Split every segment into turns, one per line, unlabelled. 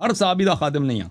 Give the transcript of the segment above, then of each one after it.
ਹਰ ਸਾਹਬੀ ਦਾ ਖਾਦਮ ਨਹੀਂ ਹਾਂ।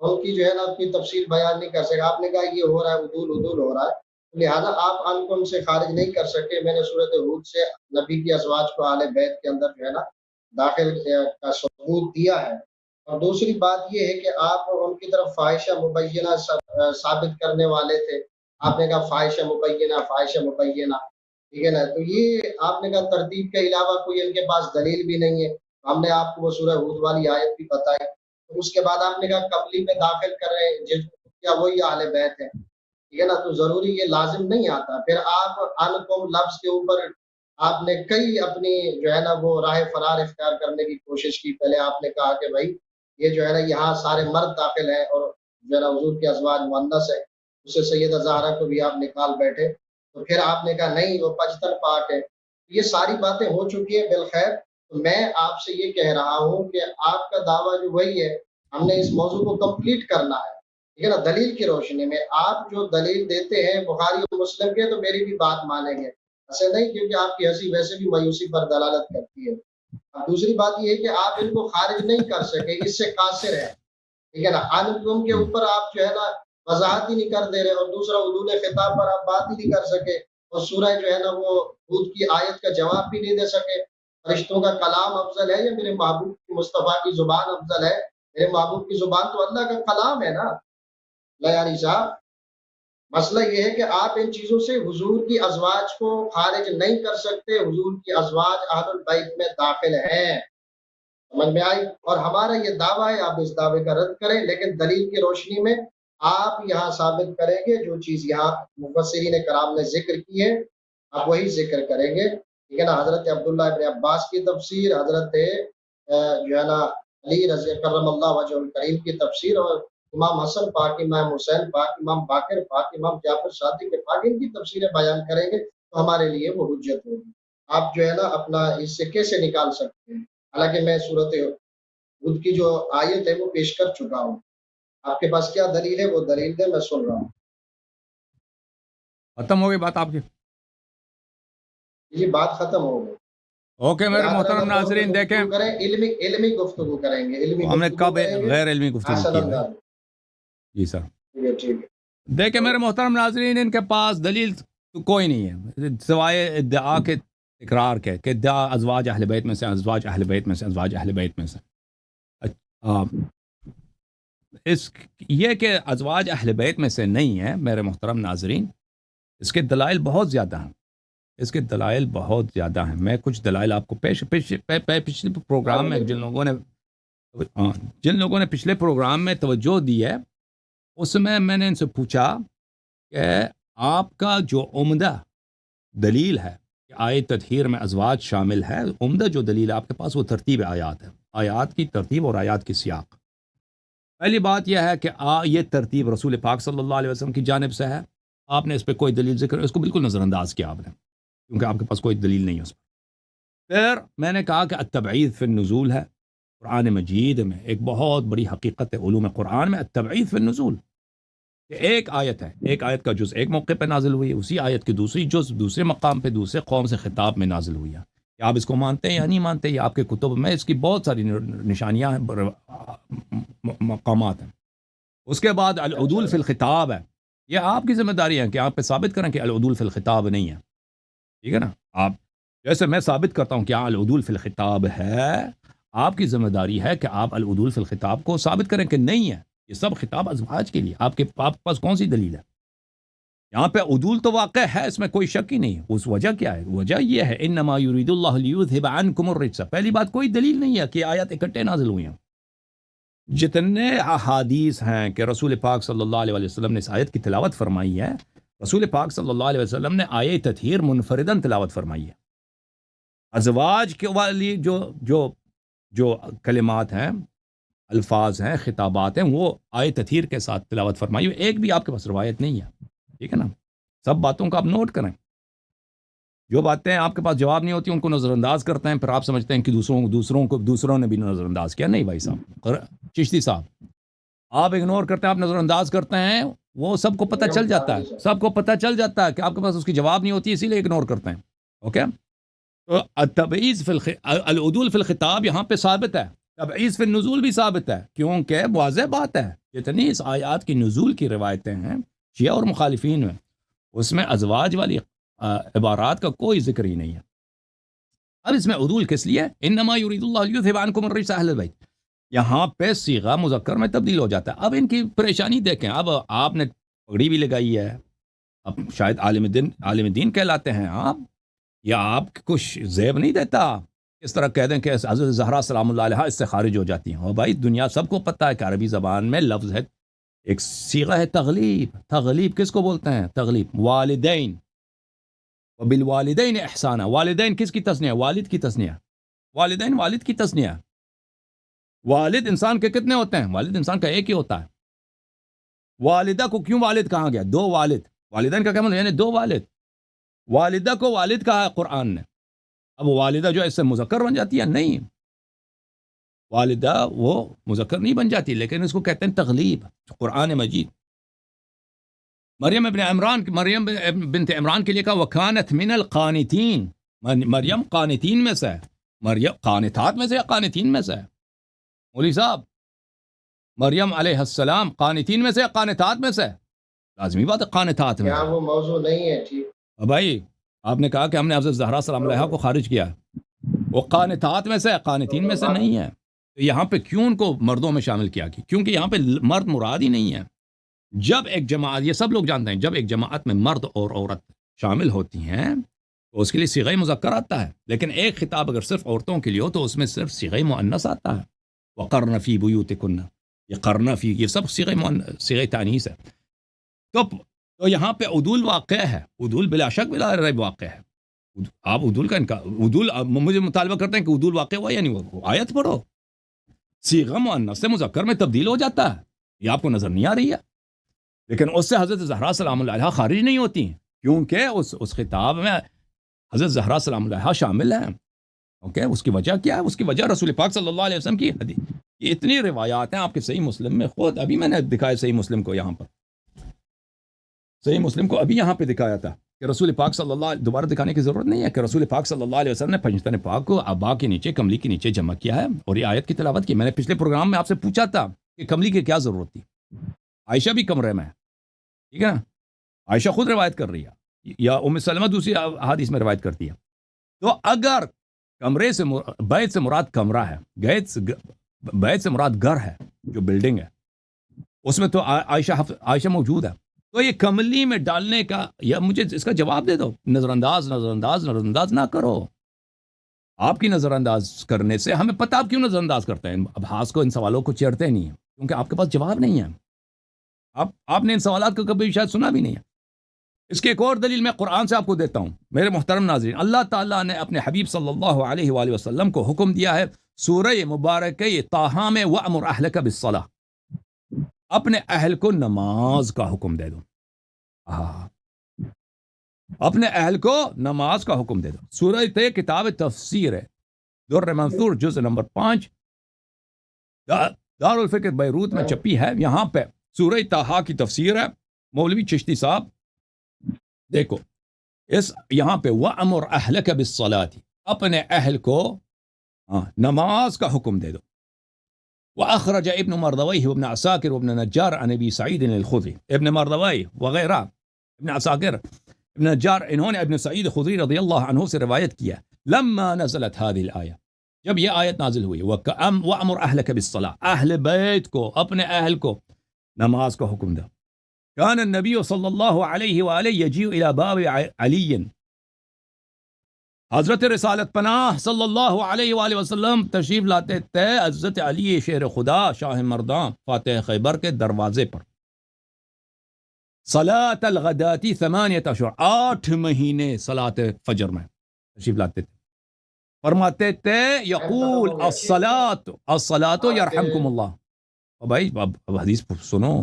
ان کی جو ہے نا اپنی تفصیل بیان نہیں کر سکے. آپ نے کہا یہ ہو رہا ہے، عدول عدول ہو رہا ہے، لہٰذا آپ ان کو ان سے خارج نہیں کر سکے. میں نے صورت ہود سے نبی کی ازواج کو اہل بیت کے اندر جو ہے نا داخل کا ثبوت دیا ہے. اور دوسری بات یہ ہے کہ آپ ان کی طرف فاحشہ مبینہ ثابت کرنے والے تھے. آپ نے کہا فاحشہ مبینہ، فاحشہ مبینہ، ٹھیک ہے نا. تو یہ آپ نے کہا ترتیب کے علاوہ کوئی ان کے پاس دلیل بھی نہیں ہے. ہم نے آپ کو وہ سورہ ہود والی آیت بھی بتائی. تو اس کے بعد آپ نے کہا قبلی میں داخل کر رہے ہیں جس کیا وہی اہل بیت ہے، ٹھیک ہے نا. تو ضروری یہ لازم نہیں آتا. پھر آپ ان قوم لفظ کے اوپر آپ نے کئی اپنی جو ہے نا وہ راہ فرار اختیار کرنے کی کوشش کی. پہلے آپ نے کہا کہ بھائی یہ جو ہے نا یہاں سارے مرد داخل ہیں اور جو ہے نا حضور کے ازواج مؤنث ہے، اسے سیدہ زہرا کو بھی آپ نکال بیٹھے. تو پھر آپ نے کہا نہیں وہ پچتن پاک ہے. یہ ساری باتیں ہو چکی ہیں بالخیر. تو میں آپ سے یہ کہہ رہا ہوں کہ آپ کا دعویٰ جو وہی ہے، ہم نے اس موضوع کو کمپلیٹ کرنا ہے، ٹھیک ہے نا. دلیل کی روشنی میں آپ جو دلیل دیتے ہیں بخاری اور مسلم کے، تو میری بھی بات مانیں گے. ایسے نہیں، کیونکہ آپ کی ہنسی ویسے بھی مایوسی پر دلالت کرتی ہے. اب دوسری بات یہ ہے کہ آپ ان کو خارج نہیں کر سکے، اس سے قاصر ہے، ٹھیک ہے نا. ان کے اوپر آپ جو ہے نا وضاحت ہی نہیں کر دے رہے. اور دوسرا عدول خطاب پر آپ بات ہی نہیں کر سکے. اور سورہ جو ہے نا وہ ہود کی آیت کا جواب بھی نہیں دے سکے. فرشتوں کا کلام افضل ہے یا میرے محبوب کی مصطفیٰ کی زبان افضل ہے؟ میرے محبوب کی زبان تو اللہ کا کلام ہے نا. لیانی صاحب، مسئلہ یہ ہے کہ آپ ان چیزوں سے حضور کی ازواج کو خارج نہیں کر سکتے. حضور کی ازواج اہل البیت میں داخل ہیں، سمجھ میں آئی. اور ہمارا یہ دعویٰ ہے، آپ اس دعوے کا رد کریں، لیکن دلیل کی روشنی میں آپ یہاں ثابت کریں گے جو چیز یہاں مفسرین کرام نے ذکر کی ہے، آپ وہی ذکر کریں گے، ٹھیک ہے نا. حضرت عبداللہ ابن عباس کی تفسیر، حضرت جو ہے نا علی رضی کرم اللہ وجہ الکریم کی تفسیر، اور امام حسن پاک، امام حسین پاک، امام باقر پاک، امام جعفر صادق پاک، ان کی تفسیریں بیان کریں گے تو ہمارے لیے وہ حجت ہوگی. آپ جو ہے نا اپنا اس سے کیسے نکال سکتے ہیں؟ حالانکہ میں صورت ہود کی جو آیت ہے وہ پیش کر چکا ہوں. آپ کے پاس کیا دلیل ہے وہ دلیل دے، میں سن رہا ہوں.
ختم ہو گئی بات آپ کی؟
جی بات ختم ہو گئی.
اوکے میرے محترم ناظرین، دیکھیں
علمی گفتگو کریں گے.
ہم نے کب غیر علمی گفتگو کی ہے؟ جی سر.
ٹھیک ہے.
دیکھیں میرے محترم ناظرین، ان کے پاس دلیل تو کوئی نہیں ہے سوائے ادعا کے اقرار کے کہ ادعا ازواج اہل بیت میں سے، ازواج اہل بیت میں سے، ازواج اہل بیت میں سے. اس یہ کہ ازواج اہل بیت میں سے نہیں ہے میرے محترم ناظرین، اس کے دلائل بہت زیادہ ہیں. اس کے دلائل بہت زیادہ ہیں. میں کچھ دلائل آپ کو پچھلے پروگرام میں جن لوگوں نے پچھلے پروگرام میں توجہ دی ہے، اس میں میں نے ان سے پوچھا کہ آپ کا جو عمدہ دلیل ہے کہ آیت تطہیر میں ازواج شامل ہے، عمدہ جو دلیل ہے آپ کے پاس وہ ترتیب آیات ہے، آیات کی ترتیب اور آیات کی سیاق. پہلی بات یہ ہے کہ یہ ترتیب رسول پاک صلی اللہ علیہ وسلم کی جانب سے ہے. آپ نے اس پہ کوئی دلیل ذکر، اس کو بالکل نظر انداز کیا آپ نے، کیونکہ آپ کے پاس کوئی دلیل نہیں ہے اس پر. پھر میں نے کہا کہ التبعیض فی النزول ہے. قرآن مجید میں ایک بہت بڑی حقیقت ہے علوم قرآن میں، التبعیض فی النزول. ایک آیت ہے، ایک آیت کا جز ایک موقع پہ نازل ہوئی ہے، اسی آیت کی دوسری جز دوسرے مقام پہ دوسرے قوم سے خطاب میں نازل ہوئی ہے. کہ آپ اس کو مانتے ہیں یا نہیں مانتے، یہ آپ کے کتب میں اس کی بہت ساری نشانیاں ہیں، مقامات ہیں. اس کے بعد العدول فی الخطاب ہے. یہ آپ کی ذمہ داری ہے کہ آپ پہ ثابت کریں کہ العدول فی الخطاب نہیں ہے، ٹھیک ہے نا. آپ جیسے میں ثابت کرتا ہوں کہ العدول فی الخطاب ہے، آپ کی ذمہ داری ہے کہ آپ العدول فی الخطاب کو ثابت کریں کہ نہیں ہے، یہ سب خطاب ازواج کے لیے. آپ کے پاس کون سی دلیل ہے؟ یہاں پہ عدول تو واقع ہے، اس میں کوئی شک ہی نہیں. اس وجہ کیا ہے؟ وجہ یہ ہے انما یرید اللہ لیذھب عنکم الرجس. پہلی بات کوئی دلیل نہیں ہے کہ آیات اکٹھے نازل ہوئی ہیں. جتنے احادیث ہیں کہ رسول پاک صلی اللہ علیہ وسلم نے اس آیت کی تلاوت فرمائی ہے، رسول پاک صلی اللہ علیہ وسلم نے آیت تطہیر منفرداً تلاوت فرمائی ہے. ازواج کے والی جو کلمات ہیں، الفاظ ہیں، خطابات ہیں، وہ آیت تطہیر کے ساتھ تلاوت فرمائی ہے. ایک بھی آپ کے پاس روایت نہیں ہے، ٹھیک ہے نا. سب باتوں کا آپ نوٹ کریں. جو باتیں آپ کے پاس جواب نہیں ہوتی ان کو نظر انداز کرتے ہیں، پھر آپ سمجھتے ہیں کہ دوسروں نے بھی نظر انداز کیا. نہیں بھائی صاحب، چشتی صاحب، آپ اگنور کرتے ہیں، آپ نظر انداز کرتے ہیں، وہ سب کو پتہ چل جاتا ہے، سب کو پتہ چل جاتا ہے کہ آپ کے پاس اس کی جواب نہیں ہوتی، اسی لیے اگنور کرتے ہیں. اوکے. تو التبعیض العدول فی الخطاب یہاں پہ ثابت ہے، تبعیض فی النزول بھی ثابت ہے، کیونکہ واضح بات ہے جتنی اس آیات کی نزول کی روایتیں ہیں شیعہ اور مخالفین میں، اس میں ازواج والی عبارات کا کوئی ذکر ہی نہیں ہے. اب اس میں عدول کس لیے؟ انما یرید اللہ لیذھب عنکم الرجس اہل البیت. یہاں پہ صیغہ مذکر میں تبدیل ہو جاتا ہے. اب ان کی پریشانی دیکھیں. اب آپ نے پگڑی بھی لگائی ہے، اب شاید عالم دین کہلاتے ہیں آپ، یا آپ کچھ زیب نہیں دیتا اس طرح کہہ دیں کہ حضرت زہرا سلام اللہ علیہا اس سے خارج ہو جاتی ہیں. اور بھائی دنیا سب کو پتہ ہے کہ عربی زبان میں لفظ ہے، ایک صیغہ ہے تغلیب. تغلیب کس کو بولتے ہیں؟ تغلیب والدین، وبالوالدین احسانا. والدین کس کی تثنیہ؟ والد کی تثنیہ. والدین والد کی تثنیہ. والد انسان کے کتنے ہوتے ہیں؟ والد انسان کا ایک ہی ہوتا ہے. والدہ کو کیوں والد کہا گیا؟ دو والد. والدین کا کیا مطلب؟ یعنی دو والد. والدہ کو والد کہا ہے قرآن نے. اب والدہ جو ہے اس سے مذکر بن جاتی ہے؟ نہیں، والدہ وہ مذکر نہیں بن جاتی، لیکن اس کو کہتے ہیں تغلیب. قرآن مجید مریم بنت عمران کے لیے کہا وکانت من القانتین. مریم قانتین میں سے ہے. مریم قانتات میں سے یا قانتین میں سے ہے؟ مولوی صاحب، مریم علیہ السلام قانتین میں سے یا قانتات میں سے؟ لازمی بات ہے قانتات میں.
کیا وہ موضوع نہیں ہے؟ ٹھیک
بھائی آپ نے کہا کہ ہم نے حضرت زہرا سلام علیہا کو خارج کیا، وہ قانتات میں سے قانتین میں سے نہیں ہے. تو یہاں پہ کیوں ان کو مردوں میں شامل کیا گیا؟ کیونکہ یہاں پہ مرد مراد ہی نہیں ہے. جب ایک جماعت، یہ سب لوگ جانتے ہیں، جب ایک جماعت میں مرد اور عورت شامل ہوتی ہیں تو اس کے لیے صیغہ مذکر آتا ہے. لیکن ایک خطاب اگر صرف عورتوں کے لیے ہو تو اس میں صرف صیغہ مؤنث آتا ہے. وقرن فی بیوتکن، یہ قرن فی، یہ سب صیغہ تانیث ہے. تو یہاں پہ عدول واقع ہے. عدول بلا شک بلا ریب واقع ہے. آپ عدول کا عدول مجھے مطالبہ کرتے ہیں کہ عدول واقع ہوا یا نہیں ہوا. آیت پڑھو، صیغہ مؤنث سے مذکر میں تبدیل ہو جاتا ہے. یہ آپ کو نظر نہیں آ رہی ہے؟ لیکن اس سے حضرت زہرا سلام اللہ علیہا خارج نہیں ہوتی ہیں، کیونکہ اس خطاب میں حضرت زہرا سلام اللہ علیہا شامل ہیں. اوکے، اس کی وجہ کیا ہے؟ اس کی وجہ رسول پاک صلی اللہ علیہ وسلم کی حدیث. یہ اتنی روایات ہیں آپ کے صحیح مسلم میں. خود ابھی میں نے دکھایا صحیح مسلم کو، یہاں پر صحیح مسلم کو ابھی یہاں پہ دکھایا تھا کہ رسول پاک صلی اللہ علیہ، دوبارہ دکھانے کی ضرورت نہیں ہے، کہ رسول پاک صلی اللہ علیہ وسلم نے پنجتن پاک کو ابا کے نیچے، کملی کے نیچے جمع کیا ہے اور یہ آیت کی تلاوت کی. میں نے پچھلے پروگرام میں آپ سے پوچھا تھا کہ کملی کی کیا ضرورت تھی. عائشہ بھی کمرے میں ہے، ٹھیک ہے نا؟ عائشہ خود روایت کر رہی ہے، یا ام سلمہ دوسری حدیث میں روایت کرتی ہے. تو اگر کمرے سے بیت سے مراد کمرہ ہے، بیت سے مراد گھر ہے، جو بلڈنگ ہے، اس میں تو عائشہ موجود ہے. تو یہ کملی میں ڈالنے کا، یا مجھے اس کا جواب دے دو. نظر انداز نہ کرو. آپ کی نظر انداز کرنے سے ہمیں پتہ آپ کیوں نظر انداز کرتے ہیں. اب ہاس کو ان سوالوں کو چیرتے نہیں ہیں کیونکہ آپ کے پاس جواب نہیں ہے. آپ نے ان سوالات کو کبھی شاید سنا بھی نہیں ہے. اس کی ایک اور دلیل میں قرآن سے آپ کو دیتا ہوں میرے محترم ناظرین. اللہ تعالیٰ نے اپنے حبیب صلی اللہ علیہ وآلہ وسلم کو حکم دیا ہے سورہ مبارکہ طٰہٰ میں وَأْمُرْ أَهْلَكَ بِالصَّلَاةِ، اپنے اہل کو نماز کا حکم دے دو. اپنے اہل کو نماز کا حکم دے دو. سورہ تے کتاب تفسیر ہے، در منثور جزء نمبر 5 دارالفکر بیروت میں چھپی ہے. یہاں پہ سورہ طٰہٰ کی تفسیر ہے. مولوی چشتی صاحب دیکھو، اس یہاں پہ وَأْمُرْ أَهْلَكَ بِالصَّلَاةِ، اپنے اہل کو نماز کا حکم دے دو. وأخرج ابن مردويه وابن عساكر وابن نجار عن ابي سعيد الخدري. ابن مردويه وغیرہ، ابن عساكر، ابن نجار، انہوں نے ابن سعید خدری رضی اللہ عنہ سے روایت کیا لما نزلت هذه الآية، جب یہ آیت نازل ہوئی وَأْمُرْ أَهْلَكَ بِالصَّلَاةِ، اہل بیت کو، اپنے اہل کو نماز کا حکم دو. كان النبي صلی اللہ علیہ وآلہ يجيء الى باب علی، حضرت رسالت پناہ صلی اللہ علیہ وآلہ وسلم تشریف لاتے تھے حضرت علی شیر خدا شاہ مرداں فاتح خیبر کے دروازے پر. صلاۃ الغداتی 8 اشہر، 8 مہینے صلاۃ فجر میں تشریف لاتے تھے. فرماتے تھے یقول الصلاۃ یرحمکم اللہ. بھائی اب حدیث سنو،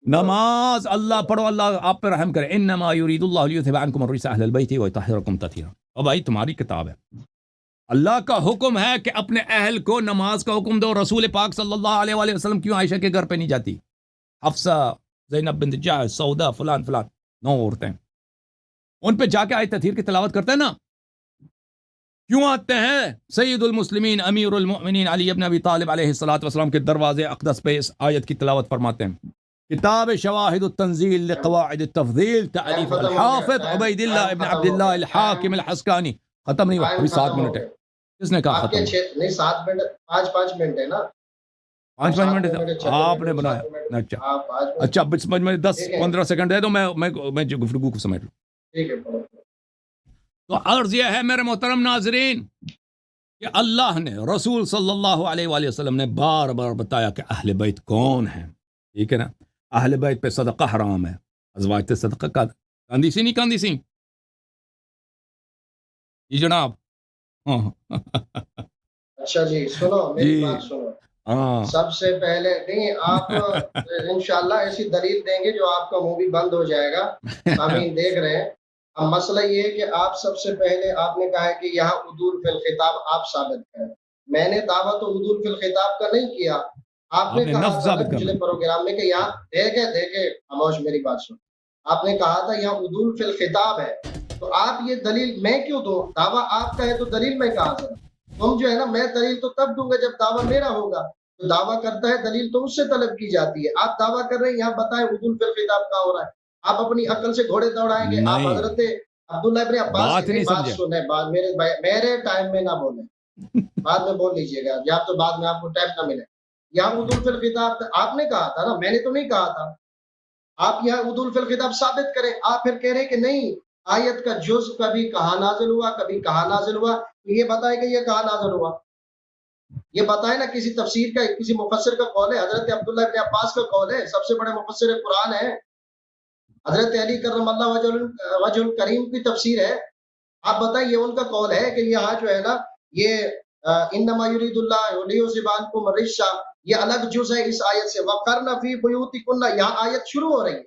نماز اللہ پڑھو اللہ آپ پہ رحم کرے. انما یرید اللہ لیذھب عنکم الرجس اہل البیت ویطہرکم تطہیرا. اور بھائی تمہاری کتاب ہے، اللہ کا حکم ہے کہ اپنے اہل کو نماز کا حکم دو. رسول پاک صلی اللہ علیہ وآلہ وسلم کیوں عائشہ کے گھر پہ نہیں جاتی؟ حفصہ، زینب بنت جحش، سودا، فلان 9 عورتیں، ان پہ جا کے آیت تطہیر کی تلاوت کرتے ہیں نا. کیوں آتے ہیں سید المسلمین امیر المؤمنین علی ابن ابی طالب علیہ الصلوۃ والسلام کے دروازے اقدس پہ اس آیت کی تلاوت فرماتے ہیں؟ کتاب شواہد التنزیل لقواعد التفضیل تعریف الحافظ عبید اللہ ابن عبد اللہ الحاکم الحسکانی. ختم نہیں ہوا ابھی 7 منٹ ہے. کس نے کہا
آپ
ختم؟
کے نہیں 7 منٹ 5 منٹ ہے نا.
5 منٹ آپ نے بنایا. اچھا اچھا میں 10-15 سیکنڈ دے دو میں گفتگو کو سمیٹ لوں.
ٹھیک ہے.
تو عرض یہ ہے میرے محترم ناظرین کہ اللہ نے رسول صلی اللہ علیہ وآلہ وسلم نے بار بار بتایا کہ اہل بیت کون ہیں. ٹھیک ہے نا. اہل بیت پہ صدقہ حرام ہے. ازواج پہ صدقہ کاندی سی نہیں کاندی سی جی جناب.
اچھا جی سنو میری بات سنو. سب سے پہلے نہیں آپ انشاءاللہ ایسی دلیل دیں گے جو آپ کا منہ بھی بند ہو جائے گا. آمین. دیکھ رہے ہیں. اب مسئلہ یہ ہے کہ آپ سب سے پہلے آپ نے کہا ہے کہ یہاں عدول فی الخطاب آپ ثابت کریں. میں نے دعویٰ تو عدول فی الخطاب کا نہیں کیا. آپ نے کہا تھا پچھلے پروگرام میں کہ یہاں دیکھے خاموش میری بات سن. آپ نے کہا تھا یہاں عدول فی الخطاب ہے. تو آپ یہ دلیل میں کیوں دوں؟ دعویٰ آپ کا ہے تو دلیل میں کہا تھا. تم جو ہے نا میں دلیل تو تب دوں گا جب دعویٰ میرا ہوگا. تو دعویٰ کرتا ہے دلیل تو اس سے طلب کی جاتی ہے. آپ دعویٰ کر رہے ہیں یہاں بتائیں عدول فی الخطاب کا ہو رہا ہے. آپ اپنی عقل سے گھوڑے دوڑائیں گے. آپ حضرت عبداللہ ابن عباس کی بات سنیں. میرے ٹائم میں نہ بولیں. بعد میں بول لیجئے گا یا تو بعد میں آپ کو ٹائم نہ ملے. یہاں عدول فی الخطاب آپ نے کہا تھا نا, میں نے تو نہیں کہا تھا. آپ یہاں عدول فی الخطاب ثابت کریں. آپ پھر کہہ رہے کہ نہیں آیت کا جز کبھی کہاں نازل ہوا کبھی کہاں نازل ہوا. یہ بتائے کہ یہ کہاں نازل ہوا. یہ بتائے نا کسی تفسیر کا کسی مفسر کا قول ہے. حضرت عبداللہ ابن عباس کا قول ہے. سب سے بڑے مفسر قرآن ہے. حضرت علی کرم اللہ وجہ الکریم کی تفسیر ہے. آپ بتائیں یہ ان کا قول ہے کہ یہاں جو ہے نا یہ انما یرید اللہ لیذھب عنکم الرجس یہ الگ جز ہے اس آیت سے. وقرن فی بیوتکن یہاں آیت شروع ہو رہی ہے.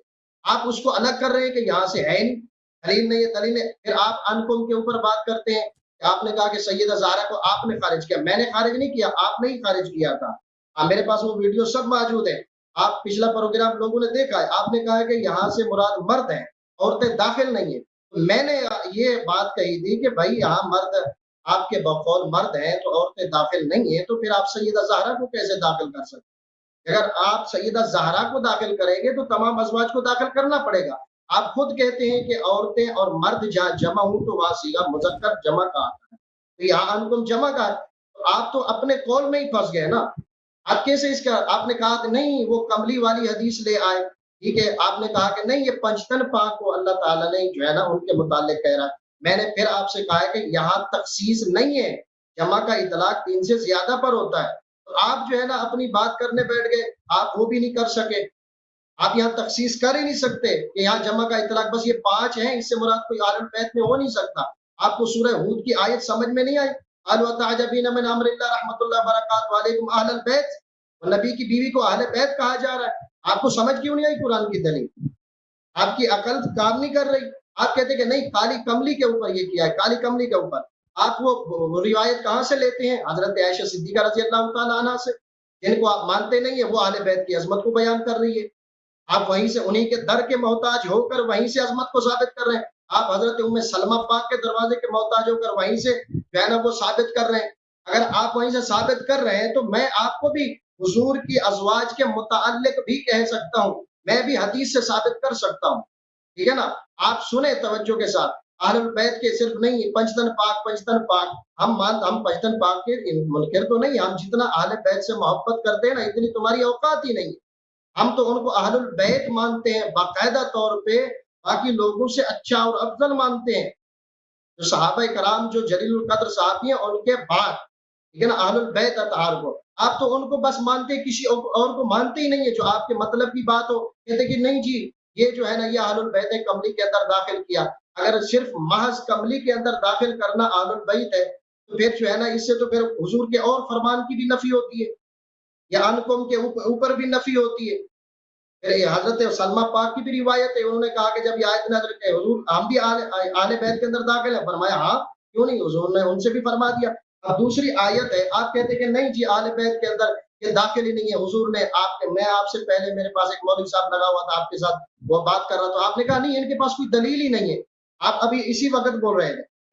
آپ اس کو الگ کر رہے ہیں کہ یہاں سے ہے نہیں دلیل نہیں ہے دلیل ہے. پھر آپ انکم کے اوپر بات کرتے ہیں. آپ نے کہا کہ سیدہ زہرا کو آپ نے خارج کیا. میں نے خارج نہیں کیا, آپ نے ہی خارج کیا تھا. میرے پاس وہ ویڈیو سب موجود ہے. آپ پچھلا پروگرام لوگوں نے دیکھا ہے. آپ نے کہا کہ یہاں سے مراد مرد ہیں عورتیں داخل نہیں ہیں. میں نے یہ بات کہی تھی کہ بھائی یہاں مرد آپ کے بقول مرد ہیں تو عورتیں داخل نہیں ہیں. تو پھر آپ سیدہ زہرا کو کیسے داخل کر سکتے؟ اگر آپ سیدہ زہرا کو داخل کریں گے تو تمام ازواج کو داخل کرنا پڑے گا. آپ خود کہتے ہیں کہ عورتیں اور مرد جہاں جمع ہوں تو وہاں صیغہ مذکر جمع کا آتا ہے. تو یہاں انکم جمع کا تو آپ تو اپنے قول میں ہی پھنس گئے نا. آپ کیسے اس کا آپ نے کہا کہ نہیں وہ کملی والی حدیث لے آئے. ٹھیک ہے. آپ نے کہا کہ نہیں یہ پنجتن پاک کو اللہ تعالیٰ نے جو ہے نا ان کے متعلق کہہ رہا ہے. میں نے پھر آپ سے کہا ہے کہ یہاں تخصیص نہیں ہے. جمع کا اطلاق 3 سے زیادہ پر ہوتا ہے. تو آپ جو ہے نا اپنی بات کرنے بیٹھ گئے. آپ وہ بھی نہیں کر سکے. آپ یہاں تخصیص کر ہی نہیں سکتے کہ یہاں جمع کا اطلاق بس یہ 5 ہیں. اس سے مراد کوئی اہل بیت میں ہو نہیں سکتا. آپ کو سورہ ہود کی آیت سمجھ میں نہیں آئی. قالوا تعجبین من امر اللہ رحمۃ اللہ برکاتہ علیکم اہل البیت. نبی کی بیوی کو اہل بیت کہا جا رہا ہے. آپ کو سمجھ کیوں نہیں آئی قرآن کی دلیل؟ آپ کی عقل کام نہیں کر رہی. آپ کہتے کہ نہیں کالی کملی کے اوپر یہ کیا ہے کالی کملی کے اوپر. آپ وہ روایت کہاں سے لیتے ہیں؟ حضرت عائشہ صدیقہ رضی اللہ تعالیٰ عنہا سے, جن کو آپ مانتے نہیں ہیں. وہ اہل بیت کی عظمت کو بیان کر رہی ہے. آپ وہیں سے انہی کے در کے محتاج ہو کر وہیں سے عظمت کو ثابت کر رہے ہیں. آپ حضرت ام سلمہ پاک کے دروازے کے محتاج ہو کر وہیں سے جو ہے نا وہ ثابت کر رہے ہیں. اگر آپ وہیں سے ثابت کر رہے ہیں تو میں آپ کو بھی حضور کی ازواج کے متعلق بھی کہہ سکتا ہوں. میں بھی حدیث سے ثابت کر سکتا ہوں. ٹھیک ہے نا. آپ سنیں توجہ کے ساتھ. اہل البیت کے صرف نہیں پنجتن پاک ہم پنجتن پاک کے منکر تو نہیں. ہم جتنا اہل بیت سے محبت کرتے ہیں نا اتنی تمہاری اوقات ہی نہیں. ہم تو ان کو اہل البیت مانتے ہیں باقاعدہ طور پہ. باقی لوگوں سے اچھا اور افضل مانتے ہیں. جو صحابہ کرام جو جلیل القدر صحابی ہیں ان کے بعد ٹھیک ہے نا اہل البیت اطہار کو آپ تو ان کو بس مانتے کسی اور کو مانتے ہی نہیں ہے. جو آپ کے مطلب کی بات ہو کہتے کہ نہیں جی یہ جو ہے نا یہ اہل البیت کملی کے اندر داخل کیا. اگر صرف محض کملی کے اندر داخل کرنا اہل البیت ہے تو پھر جو ہے نا اس سے تو پھر حضور کے اور فرمان کی بھی نفی ہوتی ہے یا انکم کے اوپر بھی نفی ہوتی ہے. حضرت سلمہ پاک کی بھی روایت ہے. انہوں نے کہا کہ جب یہ آیت نازل کہ حضور ہم بھی اہل بیت کے اندر داخل ہیں. فرمایا ہاں کیوں نہیں. حضور نے ان سے بھی فرما دیا. اب دوسری آیت ہے آپ کہتے کہ نہیں جی اہل بیت کے اندر یہ داخل ہی نہیں ہے. حضور نے میں آپ سے پہلے میرے پاس ایک مولوی صاحب لگا ہوا تھا آپ کے ساتھ وہ بات کر رہا تھا. آپ نے کہا نہیں ان کے پاس کوئی دلیل ہی نہیں ہے. آپ ابھی اسی وقت بول رہے تھے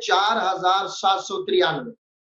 4793,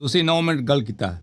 ਤੁਸੀਂ 9 ਮਿੰਟ ਗੱਲ ਕੀਤਾ ਹੈ।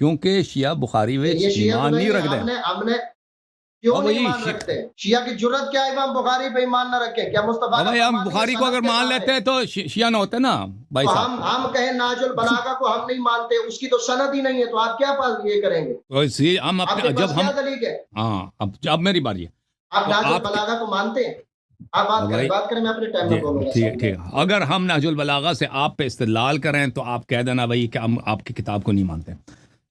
کیونکہ شیعہ بخاری میں
یہ شیعہ تو
ایمان نہیں
نہیں ہے،
رکھتے.
ہم نے کیوں
اب
نہیں
وہی
ایمان رکھتے؟ شیعہ کی جرت کیا ہے امام بخاری پہ ایمان نہ رکھے؟ کیا مصطفیٰ
اب
کا
بھائی ہم
فرمان نہیں ہے
بخاری کو
سند
اگر
کے
مان
ساتھ
لیتے
ہے؟
ہیں تو شیعہ نہ ہوتے نا بھائی
تو
صاحب.
ہم کہیں ناج البلاغہ کو ہم نہیں مانتے، اس کی تو سند ہی نہیں ہے، تو آپ کیا پاس یہ کریں گے؟
تو اسی ہم
آپ
اپنے
کے پاس
جب
کیا
ہم
دلیل ہے؟
ہاں اب میری باری ہے.
آپ
تو
ناج
آپ
البلاغہ کو مانتے ہیں؟ آپ
بھائی
بات کریں، میں اپنے ٹائم
جی
میں بولوں گا.
ٹھیک ٹھیک. اگر ہم نہج البلاغہ سے آپ پہ استدلال کریں تو آپ کہہ دینا بھائی کہ ہم آپ کی کتاب کو نہیں مانتے.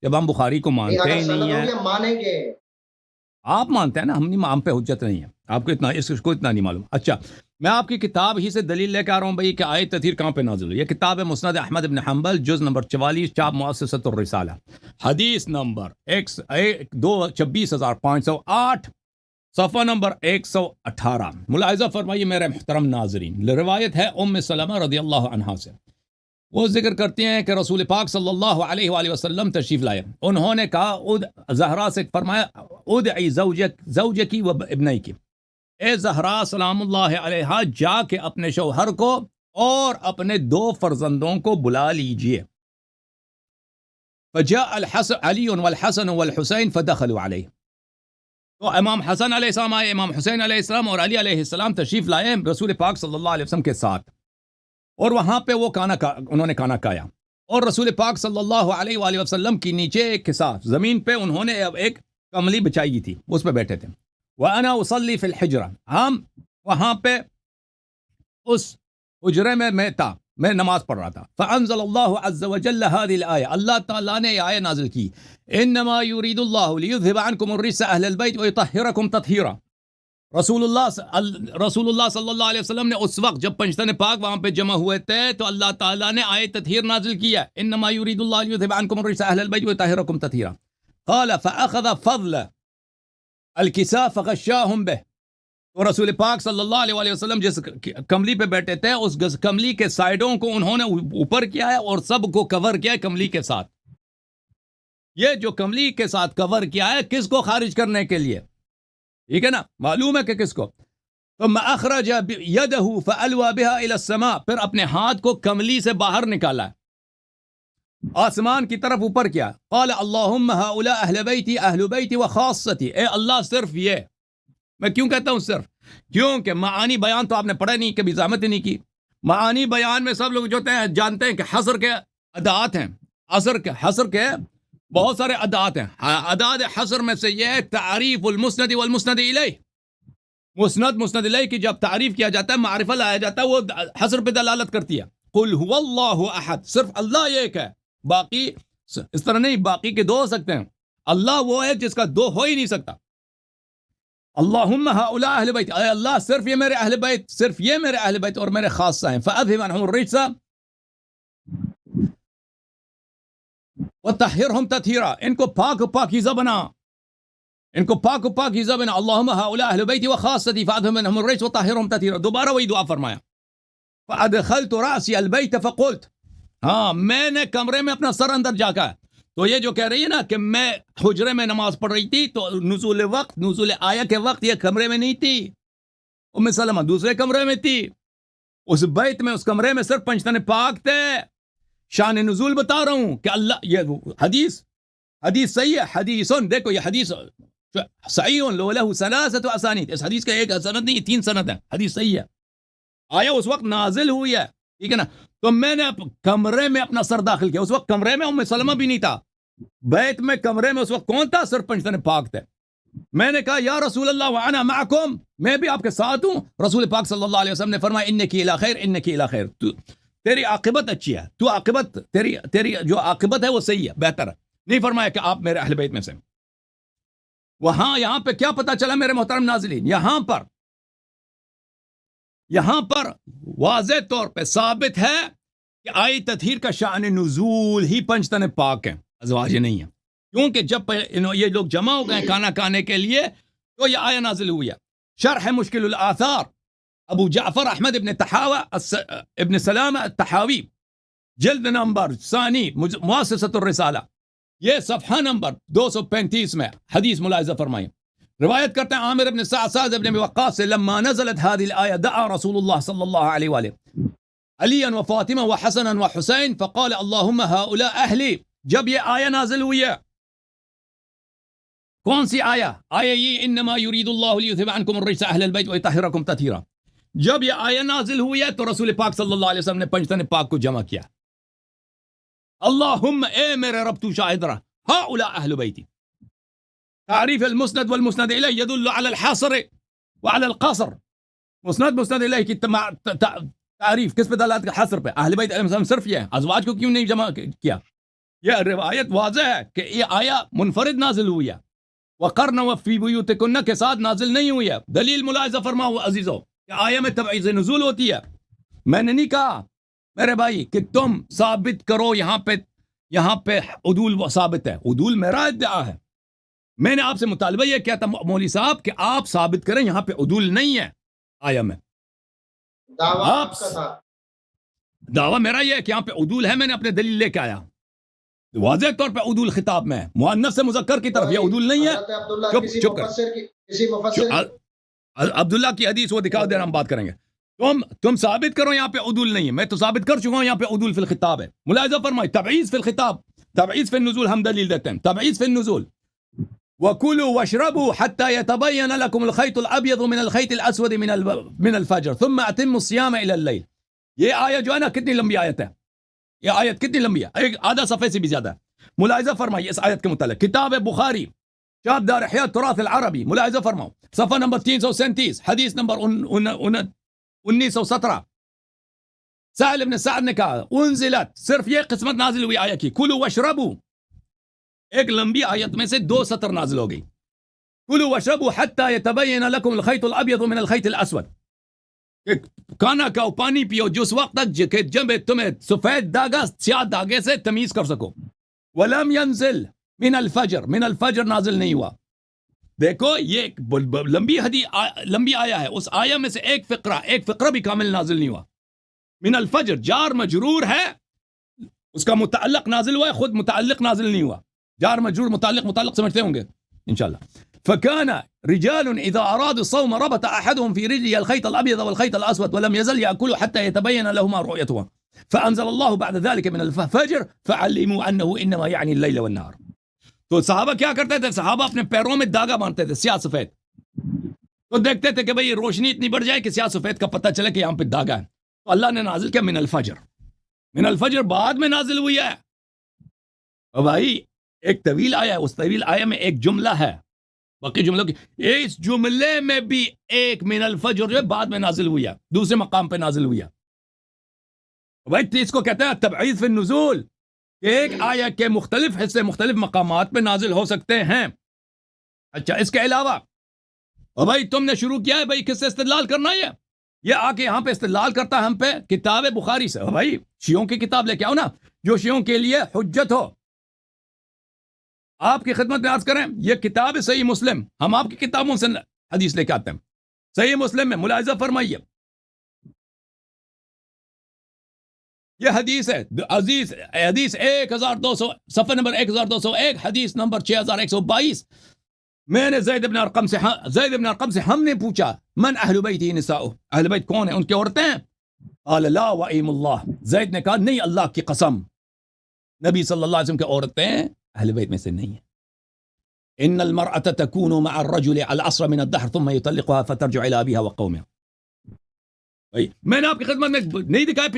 جب ہم بخاری کو
نہیں،
مانتے
اگر
ہی
سند
نہیں ہیں.
ہوگی ہم مانیں گے.
آپ مانتے ہیں نا، ہم پہ حجت نہیں ہے. آپ کو اتنا اس کو اتنا نہیں معلوم. اچھا، میں آپ کی کتاب ہی سے دلیل لے کے آ رہا ہوں بھائی کہ آیت تطہیر کہاں پہ نازل ہوئی. یہ کتاب ہے مسند احمد بن حنبل، جز نمبر 44، چاپ مؤسسۃ الرسالہ، حدیث نمبر 24508، صفحہ نمبر 118. ملاحظہ فرمائیے میرے محترم ناظرین. روایت ہے ام سلمہ رضی اللہ عنہا سے. وہ ذکر کرتے ہیں کہ رسول پاک صلی اللہ علیہ وآلہ وسلم تشریف لائے. انہوں نے کہا، زہرا سے فرمایا، ادعی زوجکی و ابنیکی، اے زہرا سلام اللہ علیہا، جا کے اپنے شوہر کو اور اپنے 2 فرزندوں کو بلا لیجئے. فجاء علی والحسن والحسین فدخلوا علیہ. تو امام حسن علیہ السلام آئے، امام حسین علیہ السلام اور علی علیہ السلام تشریف لائے رسول پاک صلی اللہ علیہ وسلم کے ساتھ. اور وہاں پہ وہ انہوں نے کھانا کھایا. اور رسول پاک صلی اللہ علیہ وآلہ وسلم کی نیچے ایک حصہ زمین پہ انہوں نے ایک کملی بچائی تھی، اس پہ بیٹھے تھے. وَأَنَا أُصَلِّي فِي الْحِجْرَةِ، ہم وہاں پہ اس حجرے میں نماز پڑھ رہا تھا. فَأَنزَلَ اللَّهُ عَزَّ وَجَلَّ هَذِهِ الْآيَةَ، اللہ تعالیٰ نے یہ آیت نازل کی، إِنَّمَا يُرِيدُ اللَّهُ لِيُذْهِبَ عَنْكُمُ الرِّجْسَ أَهْلَ الْبَيْتِ وَيُطَهِّرَكُمْ تَطْهِيرًا. رسول اللہ صلی اللہ علیہ وسلم نے اس وقت جب پنجتن پاک وہاں پہ جمع ہوئے تھے تو اللہ تعالیٰ نے آیت تطہیر نازل کیا. انما یرید اللہ لیذهب عنکم الرجس اہل البیت ویطہرکم تطہیرا. قال فاخذ فضل الکساء فغشاهم به. تو رسول پاک صلی اللہ علیہ وسلم جس کملی پہ بیٹھے تھے اس کملی کے سائڈوں کو انہوں نے اوپر کیا ہے اور سب کو کور کیا ہے کملی کے ساتھ. یہ جو کملی کے ساتھ کور کیا ہے کس کو خارج کرنے کے لیے؟ ٹھیک ہے نا، معلوم ہے کہ کس کو. ثم اخرج يده فالوى بها الى السماء، پھر اپنے ہاتھ کو کملی سے باہر نکالا، آسمان کی طرف اوپر کیا. قال اللهم هؤلاء اہل بیتی اہل بیتی وخاصتی، اے اللہ صرف یہ. میں کیوں کہتا ہوں صرف؟ کیونکہ معانی بیان تو آپ نے پڑھا نہیں، کبھی زحمت ہی نہیں کی. معانی بیان میں سب لوگ جو جانتے ہیں کہ حصر کے ادعات ہیں، حصر کے بہت سارے ادعات ہیں. ادعات حصر میں سے یہ تعریف المسند والمسند الیہ. مسند الیہ کی جب تعریف کیا جاتا ہے، معرفہ لایا جاتا ہے، وہ حصر پہ دلالت کرتی ہے. قل هو اللہ احد، صرف اللہ ایک ہے، باقی اس طرح نہیں، باقی کے 2 ہو سکتے ہیں. اللہ وہ ہے جس کا 2 ہو ہی نہیں سکتا. اللہم ہؤلاء اہل بیت، اے اللہ صرف یہ میرے اہل بیت، صرف یہ میرے اہل بیت اور میرے خاصہ ہیں. فاذهب عنہم الرجس وطہرہم تطہیرا، ان کو پاکیزہ بنا، ان کو پاکیزہ بنا. اللہم ہؤلاء اہل بیتی وخاصتی فاذهب عنہم الرجس وطہرہم تطہیرا. دوبارہ وہی دعا فرمایا. فادخلت رأسی البیت فقلت، ہاں میں نے کمرے میں اپنا سر اندر جھانکا. تو یہ جو کہہ رہی ہے نا کہ میں حجرے میں نماز پڑھ رہی تھی، تو نزول آیا کے وقت یہ کمرے میں نہیں تھی. ام سلمہ دوسرے کمرے میں تھی. اس بیت میں، اس کمرے میں صرف پنجتن پاک تھے. شان نزول بتا رہا ہوں کہ اللہ، یہ حدیث صحیح ہے. حدیثون، دیکھو یہ حدیث صحیح لو لہ ثلاثۃ اسانید، اس حدیث کا ایک سند نہیں، 3 سند ہے. حدیث صحیح ہے، آیا اس وقت نازل ہوئی ہے، ٹھیک ہے نا. تو میں نے کمرے میں اپنا سر داخل کیا. اس وقت کمرے میں ام سلمہ بھی نہیں تھا. بیت میں کمرے میں اس وقت کون تھا؟ صرف پنجتن پاک تھے. میں نے کہا یا رسول اللہ وانا معکم، میں بھی آپ کے ساتھ ہوں. رسول پاک صلی اللہ علیہ وسلم نے فرمایا انکی الی خیر، انکی الی خیر، تیری عاقبت اچھی ہے، تو عاقبت تیری جو عاقبت ہے وہ صحیح ہے، بہتر ہے. نہیں فرمایا کہ آپ میرے اہل بیت میں سے. وہاں یہاں پہ کیا پتا چلا میرے محترم ناظرین؟ یہاں پر واضح طور پہ ثابت ہے کہ آیت تطہیر کا شان نزول ہی پنجتن پاک ہے، ازواج نہیں ہے. کیونکہ جب یہ لوگ جمع ہو گئے کھانا کھانے کے لیے تو یہ آیت نازل ہوئی ہے. شرح مشکل الاثار ابو جعفر احمد ابن سلام التحاوی، جلد نمبر 2 مؤسسۃ الرسالہ، یہ صفحہ نمبر 235 میں حدیث ملاحظہ فرمائیں. روایت کرتے ہیں عامر ابن سعد ابن وقاص سے، لما نزلت هذه الآية دعا رسول الله صلی اللہ علیہ وآلہ عليا وفاطمة وحسنا وحسين فقال اللهم هؤلاء أهلي جب یہ آیا نازل ہوئی ہے، کون سی آیا؟ آیا یہ انما یرید اللہ لیذھب عنکم الرجس اہل البیت ویطہرکم تطہیرا. جب یہ آیا نازل ہوئی ہے تو رسول پاک صلی اللہ علیہ وسلم نے پنجتن پاک کو جمع کیا. اللہم اے میرے رب تو شاہد رہا، ہؤلاء اہل بیتی. تعریف المسند والمسند الیہ یدل علی الحاصر وعلی القاصر. مسند الیہ کی تعریف کس پہ دلالت کا؟ حصر پہ. اہل بیت علیہ السلام صرف یہ ہے، ازواج کو کیوں نہیں جمع کیا؟ یہ روایت واضح ہے کہ یہ آیا منفرد نازل ہوئی ہے، وقرن فی بیوتکن کے ساتھ نازل نہیں ہوئی ہے. دلیل ملاحظہ فرماؤ عزیزو کہ آیا میں تبعیض نزول ہوتی ہے. میں نے نہیں کہا میرے بھائی کہ تم ثابت کرو یہاں پہ عدول ثابت ہے. عدول میرا ادعا ہے. میں نے آپ سے مطالبہ یہ کیا تھا مولوی صاحب کہ آپ ثابت کریں یہاں پہ عدول نہیں ہے آیا میں. دعویٰ میرا یہ ہے کہ یہاں پہ عدول ہے، میں نے اپنے دلیل لے کے آیا. واضح طور پہ عدول خطاب میں ہے، مؤنث سے مذکر کی طرف. یہ عدول نہیں ہے. چپ کر. عبداللہ کی حدیث وہ دکھا دینا، ہم بات کریں گے. تم ثابت کرو یہاں پہ عدول نہیں ہے. میں تو ثابت کر چکا ہوں یہاں پہ عدول فی الخطاب ہے. ملاحظہ فرمائے تبعیض فی الخطاب، تبعیض فی النزول ہم دلیل دیتے ہیں. تبعیض فی النزول وَكُلُوا وَاشْرَبُوا حَتَّى يَتَبَيَّنَ لَكُمُ الْخَيْطُ الْأَبْيَضُ مِنَ الْخَيْطِ الْأَسْوَدِ مِنَ الْفَجْرِ ثُمَّ أَتِمُّوا الصِّيَامَ إِلَى اللَّيْلِ. یہ آیت جو ہے نا کتنی لمبی آیت ہے. یہ آیت کتنی لمبی ہے، ایک آدھا صفحے سے بھی زیادہ ہے. ملاحظہ فرمائیے اس آیت کے متعلق کتاب بخاری شاب دار احیاء التراث العربی، ملاحظہ فرماؤ صفحہ نمبر 337 حدیث نمبر 1917. سہل ابن سعد نے کہا انزلت، صرف یہ قسمت نازل ہوئی آیت کی، کلوا واشربوا. ایک لمبی آیت میں سے 2 سطر نازل ہو گئی. کلوا واشربوا حتى يتبين لكم الخيط الابيض من الخيط الاسود. کھانا کھاؤ، پانی پیو جس وقت تک کہ جب تمہیں سفید داغا سیاہ داغے سے تمیز کر سکو. ولم ينزل من الفجر، من الفجر نازل نہیں ہوا. دیکھو یہ لمبی آیا ہے، اس آیا میں سے ایک فقرہ بھی کامل نازل نہیں ہوا. من الفجر جار مجرور ہے، اس کا متعلق نازل ہوا ہے، خود متعلق نازل نہیں ہوا. جار مجرور متعلق سمجھتے ہوں گے انشاءاللہ. فكان رجال اذا ارادوا الصوم ربط احدهم في رجله الخيط الابيض والخيط الاسود ولم يزل ياكل حتى يتبين لهما رؤيتهما فانزل الله بعد ذلك من الفجر فعلموا انه انما يعني الليل والنهار. تو صحابہ کیا کرتے تھے؟ صحابہ اپنے پیروں میں داغا باندھتے تھے سیاہ سفید، تو دیکھتے تھے کہ بھئی روشنی اتنی بڑھ جائے کہ سیاہ سفید کا پتہ چلے کہ یہاں پہ داغا ہے. تو اللہ نے نازل کیا من الفجر. من الفجر بعد میں نازل ہوئی ہے. اور بھائی ایک طویل آیا ہے، اس طویل آیا میں ایک جملہ ہے، باقی جملوں کی اس جملے میں بھی ایک من الفجر جو ہے بعد میں نازل ہوئی ہے، دوسرے مقام پہ نازل ہوئی ہے. بھائی اس کو کہتے ہیں تبعیض فی النزول، کہ ایک آیا کے مختلف حصے مختلف مقامات پہ نازل ہو سکتے ہیں. اچھا اس کے علاوہ اور بھائی تم نے شروع کیا ہے بھائی کس سے استدلال کرنا ہے؟ یہ آ کے یہاں پہ استدلال کرتا ہے ہم پہ کتاب بخاری سے. بھائی شیعوں کی کتاب لے کے آؤ نا جو شیعوں کے لیے حجت ہو. آپ کی خدمت میں عرض کریں یہ کتاب ہے صحیح مسلم، ہم آپ کی کتابوں سے حدیث لے کے آتے ہیں. صحیح مسلم میں ملاحظہ فرمائیے یہ حدیث ہے عزیز، حدیث 1200 صفحہ نمبر 1201 حدیث نمبر 6122. میں نے زید بن ارقم سے ہم نے پوچھا من اہل بیتی نساؤ، اہل بیت کون ہیں، ان کی عورتیں ہیں؟ قال لا وائم اللہ، زید نے کہا نہیں اللہ کی قسم نبی صلی اللہ علیہ وسلم کی عورتیں اہل بیت میں سے نہیں ہیں. ان المرأة تكون مع الرجل على العصر من الدهر ثم يطلقها فترجع الى ابيها وقومها. میں نے آپ کی خدمت میں نہیں دکھایا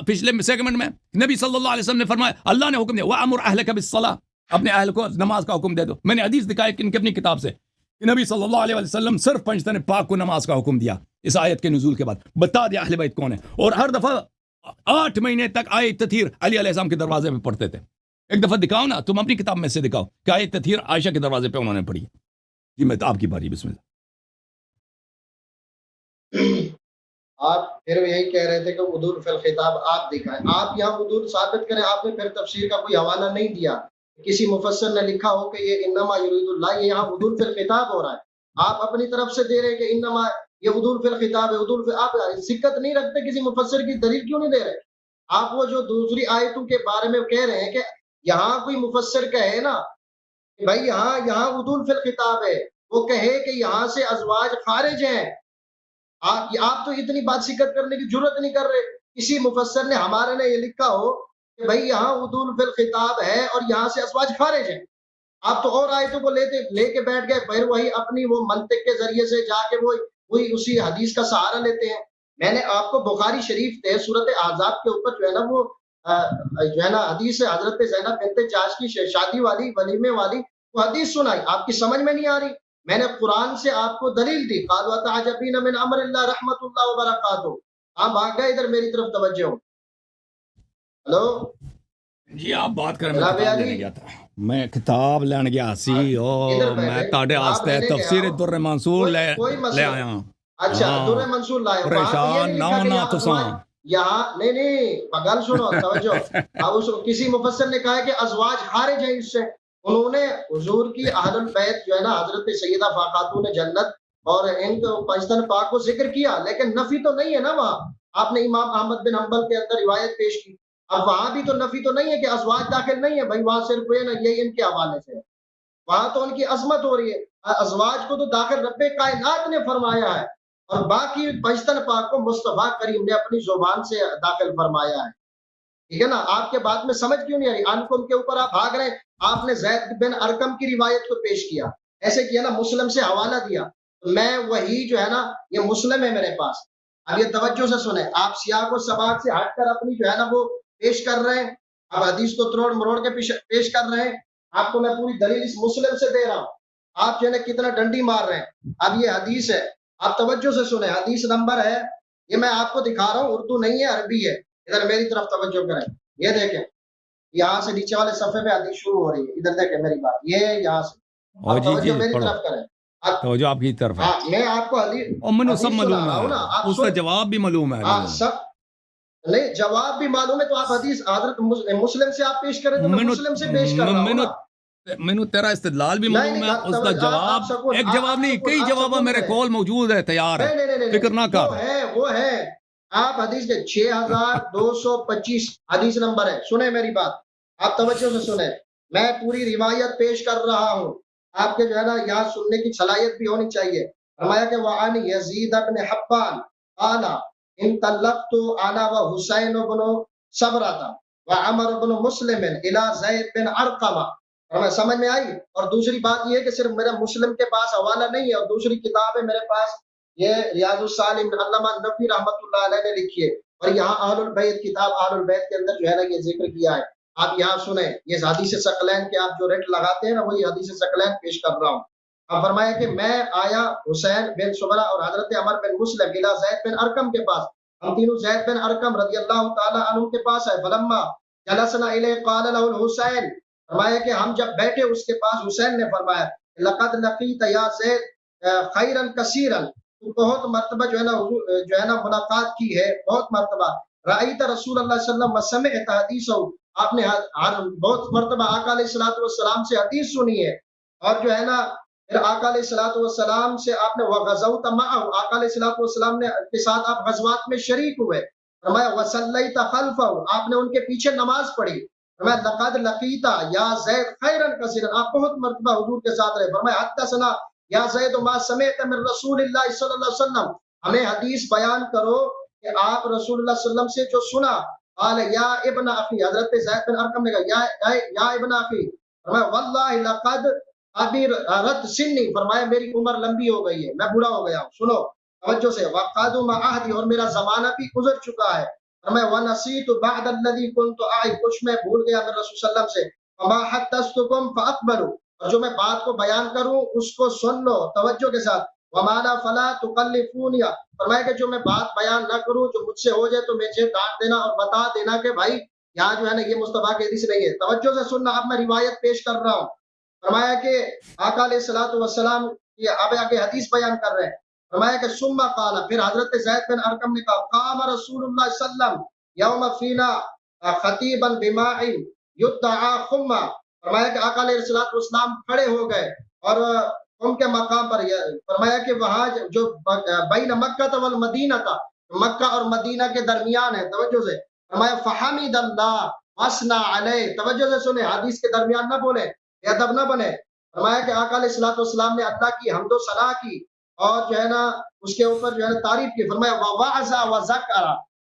پچھلے سیگمنٹ میں نبی صلی اللہ علیہ وسلم نے فرمایا اللہ نے حکم دیا وَأَمُرْ أَهْلَكَ بِالصَّلَاةِ، اپنے اہل کو نماز کا حکم دے دو. میں نے حدیث دکھایا کہ اپنی کتاب سے کہ نبی صلی اللہ علیہ وسلم صرف پنجتن پاک کو نماز کا حکم دیا اس آیت کے نزول کے بعد. بتا دیا اہل بیت کون ہے، اور ہر دفعہ 8 مہینے تک آیت تطہیر علی علیہ السلام کے دروازے پہ پڑھتے تھے. ایک دفعہ دکھاؤ نا تم اپنی کتاب میں سے دکھاؤ کہ آیت تطہیر عائشہ کے دروازے پہ انہوں نے پڑھی. جی میں آپ کی باری، بسم اللہ.
آپ پھر یہی کہہ رہے تھے کہ عدول فی الخطاب آپ دکھائیں، آپ یہاں عدول ثابت کریں. آپ نے پھر تفسیر کا کوئی حوالہ نہیں دیا، کسی مفسر نے لکھا ہو کہ یہ انما یرید اللہ، یہ یہاں عدول فی الخطاب ہو رہا ہے. آپ اپنی طرف سے دے رہے کہ انما یہ عدول فی الخطاب ہے، عدول فی، آپ سکت نہیں رکھتے کسی مفسر کی دلیل کیوں نہیں دے رہے؟ آپ وہ جو دوسری آیتوں کے بارے میں کہہ رہے ہیں کہ یہاں کوئی مفسر کہے نا کہ بھائی یہاں عدول فی الخطاب ہے، وہ کہے کہ یہاں سے ازواج خارج ہیں. آپ تو اتنی بات ذکر کرنے کی جرت نہیں کر رہے. کسی مفسر نے ہمارے نے یہ لکھا ہو کہ بھئی یہاں عدول فی الخطاب ہے اور یہاں سے ازواج خارج ہیں. آپ تو اور آیتوں کو لے کے بیٹھ گئے، پھر وہی اپنی وہ منطق کے ذریعے سے جا کے وہی اسی حدیث کا سہارا لیتے ہیں. میں نے آپ کو بخاری شریف تھے سورت احزاب کے اوپر جو ہے نا وہ جو ہے نا حدیث حضرت زینب بنت جاش کی شادی والی ولیمے والی وہ حدیث سنائی، آپ کی سمجھ میں نہیں آ رہی. میں نے قرآن سے آپ کو دلیل دی، قالوا تعجبین من امر اللہ رحمت اللہ وبرکاتہ. آپ بھاگ گئے ادھر، میری طرف توجہ ہو. ہلو
جی آپ بات کریں، میں
جناب
کتاب
علی،
لینے گیا تھا. میں کتاب لین گیا سی
ادھر
اور میں
بیٹھے،
تاڑے
کتاب
آستے
لینے گئے
تفسیر
ہو،
در منصور
کوئی
لے
مسئلہ.
آیا ہوں.
اچھا در
ہاں
منصور لائے ہو، وہاں تو یہ
پریشان
نہیں
نہ
لکھا کہ
ہونا
یہاں ازواج،
تساں.
یہاں نہیں بغل سنو توجہ. اب کسی مفسر نے کہا ہے کہ ازواج خارج ہیں اس سے. انہوں نے حضور کی اہل البیت جو ہے نا حضرت سیدہ خاتون جنت اور ان کو پنجتن پاک کو ذکر کیا، لیکن نفی تو نہیں ہے نا وہاں. آپ نے امام احمد بن حنبل کے اندر روایت پیش کی، اب وہاں بھی تو نفی تو نہیں ہے کہ ازواج داخل نہیں ہے بھائی، وہاں صرف یہ ان کے حوالے سے، وہاں تو ان کی عظمت ہو رہی ہے. ازواج کو تو داخل رب کائنات نے فرمایا ہے، اور باقی پنجتن پاک کو مصطفیٰ کریم نے اپنی زبان سے داخل فرمایا ہے. ٹھیک ہے نا. آپ کے بات میں سمجھ کیوں نہیں آ رہی؟ انکم کے اوپر آپ بھاگ رہے ہیں. آپ نے زید بن ارکم کی روایت کو پیش کیا، ایسے کیا نا، مسلم سے حوالہ دیا. میں وہی جو ہے نا یہ مسلم ہے میرے پاس. اب یہ توجہ سے سنیں، آپ سیاق و سباق سے ہٹ کر اپنی جو ہے نا وہ پیش کر رہے ہیں. اب حدیث کو تروڑ مروڑ کے پیش کر رہے ہیں. آپ کو میں پوری دلیل اس مسلم سے دے رہا ہوں، آپ جو ہے نا کتنا ڈنڈی مار رہے ہیں. اب یہ حدیث ہے، آپ توجہ سے سنیں. حدیث نمبر ہے، یہ میں آپ کو دکھا رہا ہوں، اردو نہیں ہے عربی ہے. ادھر میری طرف توجہ کریں. یہ دیکھیں، یہاں سے نیچے والے صفحے پہ حدیث شروع ہو رہی ہے. ادھر دیکھیں میری بات، یہ یہاں سے
او
آپ
جی
توجہ
جی
میری
پڑھو،
طرف کریں.
توجہ آپ کی طرف ہے.
ہاں میں آپ کو
اور منو سب
حدیث سنا
معلوم
رہا ہوں نا،
ہے،
آپ
اس کا
سن.
جواب بھی معلوم ہے.
ہاں سب نہیں، جواب بھی معلوم ہے تو آپ حدیث حضرت مسلم سے آپ پیش کریں تو میں مسلم سے پیش کر رہا ہوں نا.
مینو تیرا استدلال بھی
نہیں
معلوم ہے،
نہیں
اس کا جواب ایک جواب نہیں، کئی جواب میرے کول موجود ہے، تیار ہے، فکر نہ کر.
وہ ہے آپ حدیث کے 6225 حدیث نمبر ہے. سنیں میری بات، آپ توجہ سے سنیں. میں پوری روایت پیش کر رہا ہوں، آپ کے جو ہے نا یہاں سننے کی صلاحیت بھی ہونی چاہیے. فرمایا کہ وعن یزید بن حبان قال انطلقت انا وحسین بن صبرۃ وعمر بن مسلم الى زید بن ارقم. ہمیں سمجھ میں آئی. اور دوسری بات یہ ہے کہ صرف میرا مسلم کے پاس حوالہ نہیں ہے، اور دوسری کتاب ہے میرے پاس، یہ ریاض الصالحین علامہ نبوی رحمۃ اللہ علیہ نے لکھی ہے، اور یہاں اہل البیت کتاب اہل البیت کے اندر جو ہے نا یہ ذکر کیا ہے. آپ یہاں سنیں، یہ حدیث ثقلین کے آپ جو ریٹ لگاتے ہیں نا وہی حدیث ثقلین پیش کر رہا ہوں. اب فرمایا کہ میں آیا حسین بن صبرہ اور حضرت عمر بن مسلم الى زید بن ارقم کے پاس. ہم تینوں زید بن ارقم رضی اللہ تعالی عنہ کے پاس ہے. فلما جلسنا الیہ قال له الحسین، فرمایا کہ ہم جب بیٹھے اس کے پاس، حسین نے فرمایا لقد لقیت یا زید خیرا کثیرا، تو بہت مرتبہ جو ہے نا ملاقات کی ہے، بہت مرتبہ. رأیت رسول اللہ صلی اللہ علیہ وسلم وسمعت حدیثہ، آپ نے بہت مرتبہ آقا علیہ الصلوۃ والسلام سے حدیث سنی ہے. اور جو ہے نا پھر آقا علیہ الصلوۃ والسلام سے آپ نے وغزوت معه، آقا علیہ الصلوۃ والسلام نے کے ساتھ آپ غزوات میں شریک ہوئے. فرمایا وصلیت خلفہ، آپ نے ان کے پیچھے نماز پڑھی. فرمایا لقد لقیتا یا زید خیرا کثیرا، آپ بہت مرتبہ حضور کے ساتھ رہے. فرمایا حدثنا یا زید ما سمعت من رسول اللہ صلی اللہ علیہ وسلم، ہمیں حدیث بیان کرو کہ آپ رسول اللہ صلی اللہ علیہ وسلم سے جو سنا. قال یا ابن اخی، حضرت زید بن ارقم نے کہا یا ابن اخی، فرمایا واللہ لقد ابی رت سنی، فرمایا میری عمر لمبی ہو گئی ہے، میں بوڑھا ہو گیا ہوں. سنو توجہ سے، وقادم عہدی، اور میرا زمانہ بھی گزر چکا ہے. میں ونسیت بعد الذی كنت اعی، کچھ میں بھول گیا میں رسول صلی اللہ علیہ وسلم سے. فما حدثتکم فاقبلوا، اور جو میں بات کو بیان کروں اس کو سن لو توجہ کے ساتھ. ومانا فلا تکلفونی، فرمایا کہ جو میں بات بیان نہ کروں، جو مجھ سے ہو جائے تو مجھے ڈانٹ دینا اور بتا دینا کہ بھائی یہاں جو ہے نا یہ مصطفیٰ کی حدیث نہیں ہے. توجہ سے سننا، اب میں روایت پیش کر رہا ہوں. فرمایا کہ آقا علیہ الصلوۃ والسلام یہ اب آگے حدیث بیان کر رہے ہیں. فرمایا کہ ثم قال، پھر حضرت زید بن ارقم نے کہا قام رسول اللہ صلی اللہ علیہ وسلم یوم فینا خطیبا بماء یدعى خما، فرمایا کہ آقا علیہ الصلوۃ والسلام کھڑے ہو گئے اور ان کے مقام پر، فرمایا کہ وہاں جو بین مکہ والمدینہ تھا، مکہ اور مدینہ کے درمیان ہے. توجہ سے فرمایا فحمد اللہ وثنى علیہ، توجہ سے سنیں، حدیث کے درمیان نہ بولے، بے ادب نہ بنے. فرمایا کہ آقا علیہ الصلوۃ والسلام نے اللہ کی حمد و ثنا کی اور جو ہے نا اس کے اوپر جو ہے نا تعریف کی. فرمایا ووعظ وذکر،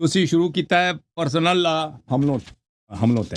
ਤੁਸੀਂ ਸ਼ੁਰੂ ਕੀਤਾ ਹੈ ਪਰਸਨਲ ਹਮਲੋਂ ਤੇ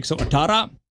118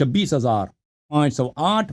26,508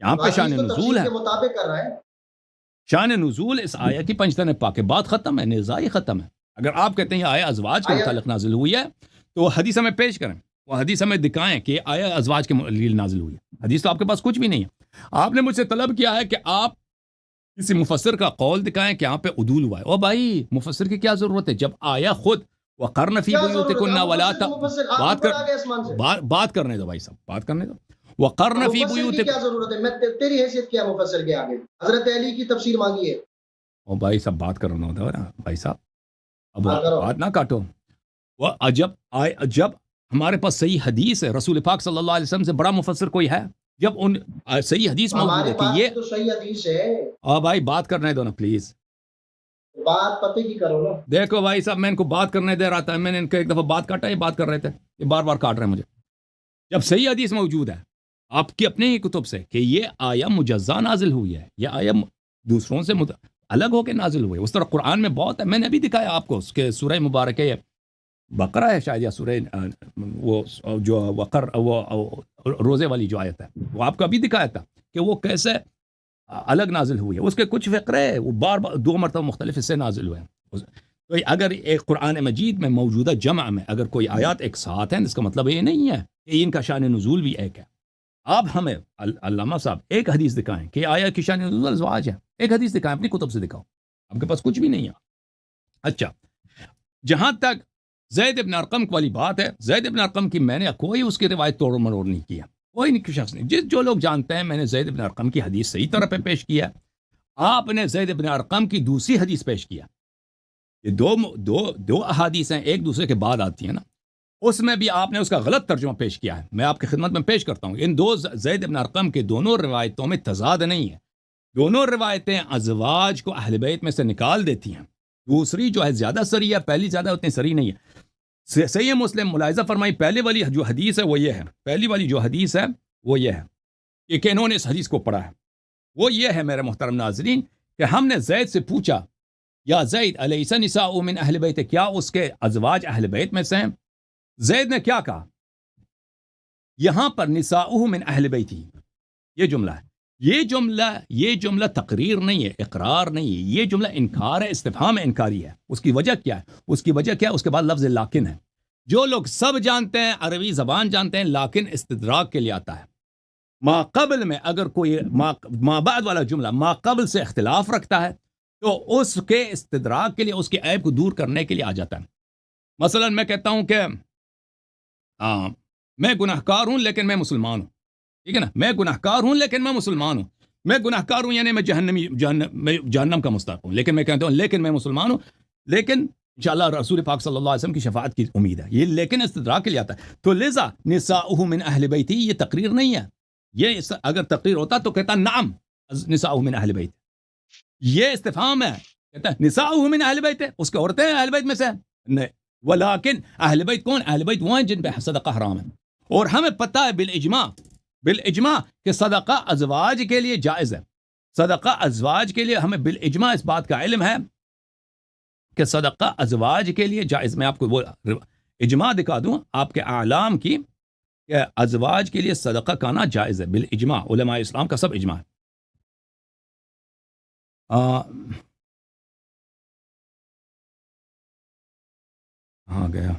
یہاں پہ شان
حدیث تو
نزول
تفسیر
ہے.
کے مطابق کر رہا ہے.
شان نزول اس آیا کی پنجتن پاک بات ختم ہے, نزاع ہی ختم ہے. اگر آپ کہتے ہیں یہ آیا ازواج کے
آیا
متعلق نازل ہوئی ہے تو وہ حدیث ہمیں پیش کریں, وہ حدیث ہمیں دکھائیں کہ آیا ازواج کے لیے نازل ہوئی ہے. حدیث تو آپ کے پاس کچھ بھی نہیں ہے. آپ نے مجھ سے طلب کیا ہے کہ آپ کسی مفسر کا قول دکھائیں کہ یہاں پہ عدول ہوا ہے. او بھائی مفسر کی کیا ضرورت ہے جب آیا خود وقرن فی
کیا ضرورت ہے؟
بیوتکن
اب
ولا
مفسر کو مفسر آپ
بات
اوپر
کر
آ گئے آسمان سے.
بات کرنے دو بھائی صاحب, بات کرنے دو.
اب
وقرن فی
مفسر کی
بیوتکن,
کیا ضرورت ہے؟ میں تیری حیثیت کیا ہے مفسر کے آگے؟ حضرت علی کی تفسیر مانگی ہے.
او بھائی صاحب بات کرنا ہوتا ہے نا بھائی صاحب, اب
ہاں کرو.
بات نہ کاٹو. وہ جب ہمارے پاس صحیح حدیث ہے رسول پاک صلی اللہ علیہ وسلم سے بڑا مفسر کوئی ہے, جب ان صحیح حدیث موجود
ہمارے
ہے کہ
پاس
یہ,
بھی تو صحیح حدیث ہے.
بھائی بات کرنے دو نا پلیز.
بات پتے کی کرو نا.
دیکھو بھائی صاحب میں ان کو بات کرنے دے رہا تھا, میں نے ان کو ایک دفعہ بات کاٹا, یہ بات کر رہے تھے, یہ بار بار کاٹ رہے ہیں مجھے. جب صحیح حدیث موجود ہے آپ کی اپنے ہی کتب سے کہ یہ آیا مجزا نازل ہوئی ہے, یہ آیا دوسروں سے الگ ہو کے نازل ہوئی ہے. اس طرح قرآن میں بہت ہے, میں نے ابھی دکھایا آپ کو, اس کے سورہ مبارک ہے بقرہ ہے شاید, یا سورہ وہ جو وہ روزے والی جو آیت ہے, وہ آپ کو ابھی دکھایا تھا کہ وہ کیسے الگ نازل ہوئی ہے. اس کے کچھ فقرے وہ بار 2 مرتبہ مختلف حصے نازل ہوئے ہیں. تو اگر ایک قرآن مجید میں موجودہ جمع میں اگر کوئی آیات ایک ساتھ ہیں, اس کا مطلب یہ نہیں ہے کہ ان کا شان نزول بھی ایک ہے. آپ ہمیں علامہ صاحب ایک حدیث دکھائیں کہ آیا کی شان نزول ازواج ہے, ایک حدیث دکھائیں, اپنی کتب سے دکھاؤ. آپ کے پاس کچھ بھی نہیں ہے. اچھا, جہاں تک زید ابن ارقم والی بات ہے, زید ابن ارقم کی میں نے کوئی اس کی روایت توڑ مروڑ نہیں کیا, کوئی نہیں شخص نہیں. جو لوگ جانتے ہیں میں نے زید ابن ارقم کی حدیث صحیح طرح پہ پیش کیا. آپ نے زید ابن ارقم کی دوسری حدیث پیش کیا. یہ دو احادیث ہیں, ایک دوسرے کے بعد آتی ہیں نا, اس میں بھی آپ نے اس کا غلط ترجمہ پیش کیا ہے. میں آپ کی خدمت میں پیش کرتا ہوں. ان 2 زید ابن ارقم کے دونوں روایتوں میں تضاد نہیں ہے. دونوں روایتیں ازواج کو اہل بیت میں سے نکال دیتی ہیں. دوسری جو ہے زیادہ سری ہے, پہلی زیادہ اتنی سری نہیں ہے. صحیح مسلم ملاحظہ فرمائی, پہلے والی جو حدیث ہے وہ یہ ہے, پہلی والی جو حدیث ہے وہ یہ ہے کہ انہوں نے اس حدیث کو پڑھا ہے. وہ یہ ہے میرے محترم ناظرین کہ ہم نے زید سے پوچھا, یا زید الیس نساء من اہل بیت, کیا اس کے ازواج اہل بیت میں سے ہیں؟ زید نے کیا کہا, یہاں پر نساء من اہل بیت ہی یہ جملہ ہے. یہ جملہ تقریر نہیں ہے, اقرار نہیں ہے, یہ جملہ انکار ہے, استفہام انکاری ہے. اس کی وجہ کیا ہے؟ اس کی وجہ کیا ہے؟ اس کے بعد لفظ لاکن ہے. جو لوگ سب جانتے ہیں, عربی زبان جانتے ہیں, لاکن استدراک کے لیے آتا ہے. ما قبل میں اگر کوئی ما بعد والا جملہ ما قبل سے اختلاف رکھتا ہے تو اس کے استدراک کے لیے, اس کے عیب کو دور کرنے کے لیے آ جاتا ہے. مثلا میں کہتا ہوں کہ میں گناہکار ہوں لیکن میں مسلمان ہوں, ٹھیک ہے نا, میں گناہکار ہوں لیکن میں مسلمان ہوں. میں گناہکار ہوں یعنی میں جہنم کا مستحق ہوں, لیکن میں کہتا ہوں لیکن میں مسلمان ہوں, لیکن انشاءاللہ رسول پاک صلی اللہ علیہ وسلم کی شفاعت کی امید ہے. یہ لیکن استدراک کے لیے آتا ہے. تو لذا نساؤہ من اہل بیتی یہ تقریر نہیں ہے. یہ اگر تقریر ہوتا تو کہتا نعم نساؤہ من اہل بیت. یہ استفہام ہے, کہتا ہے نساؤہ من اہل بیت, اس کے عورتیں اہل بیت میں سے نہیں. ولیکن اہل بیت کون؟ اہل بیت وہ ہیں جن پہ صدقہ حرام ہے. اور ہمیں پتہ ہے بالاجماع کہ صدقہ ازواج کے لیے جائز ہے. صدقہ ازواج کے لیے ہمیں بالاجماع اس بات کا علم ہے کہ صدقہ ازواج کے لیے جائز. میں آپ کو وہ اجماع دکھا دوں آپ کے اعلام کی کہ ازواج کے لیے صدقہ کانا جائز ہے بالاجماع. علماء اسلام کا سب اجماع ہے. ہاں گیا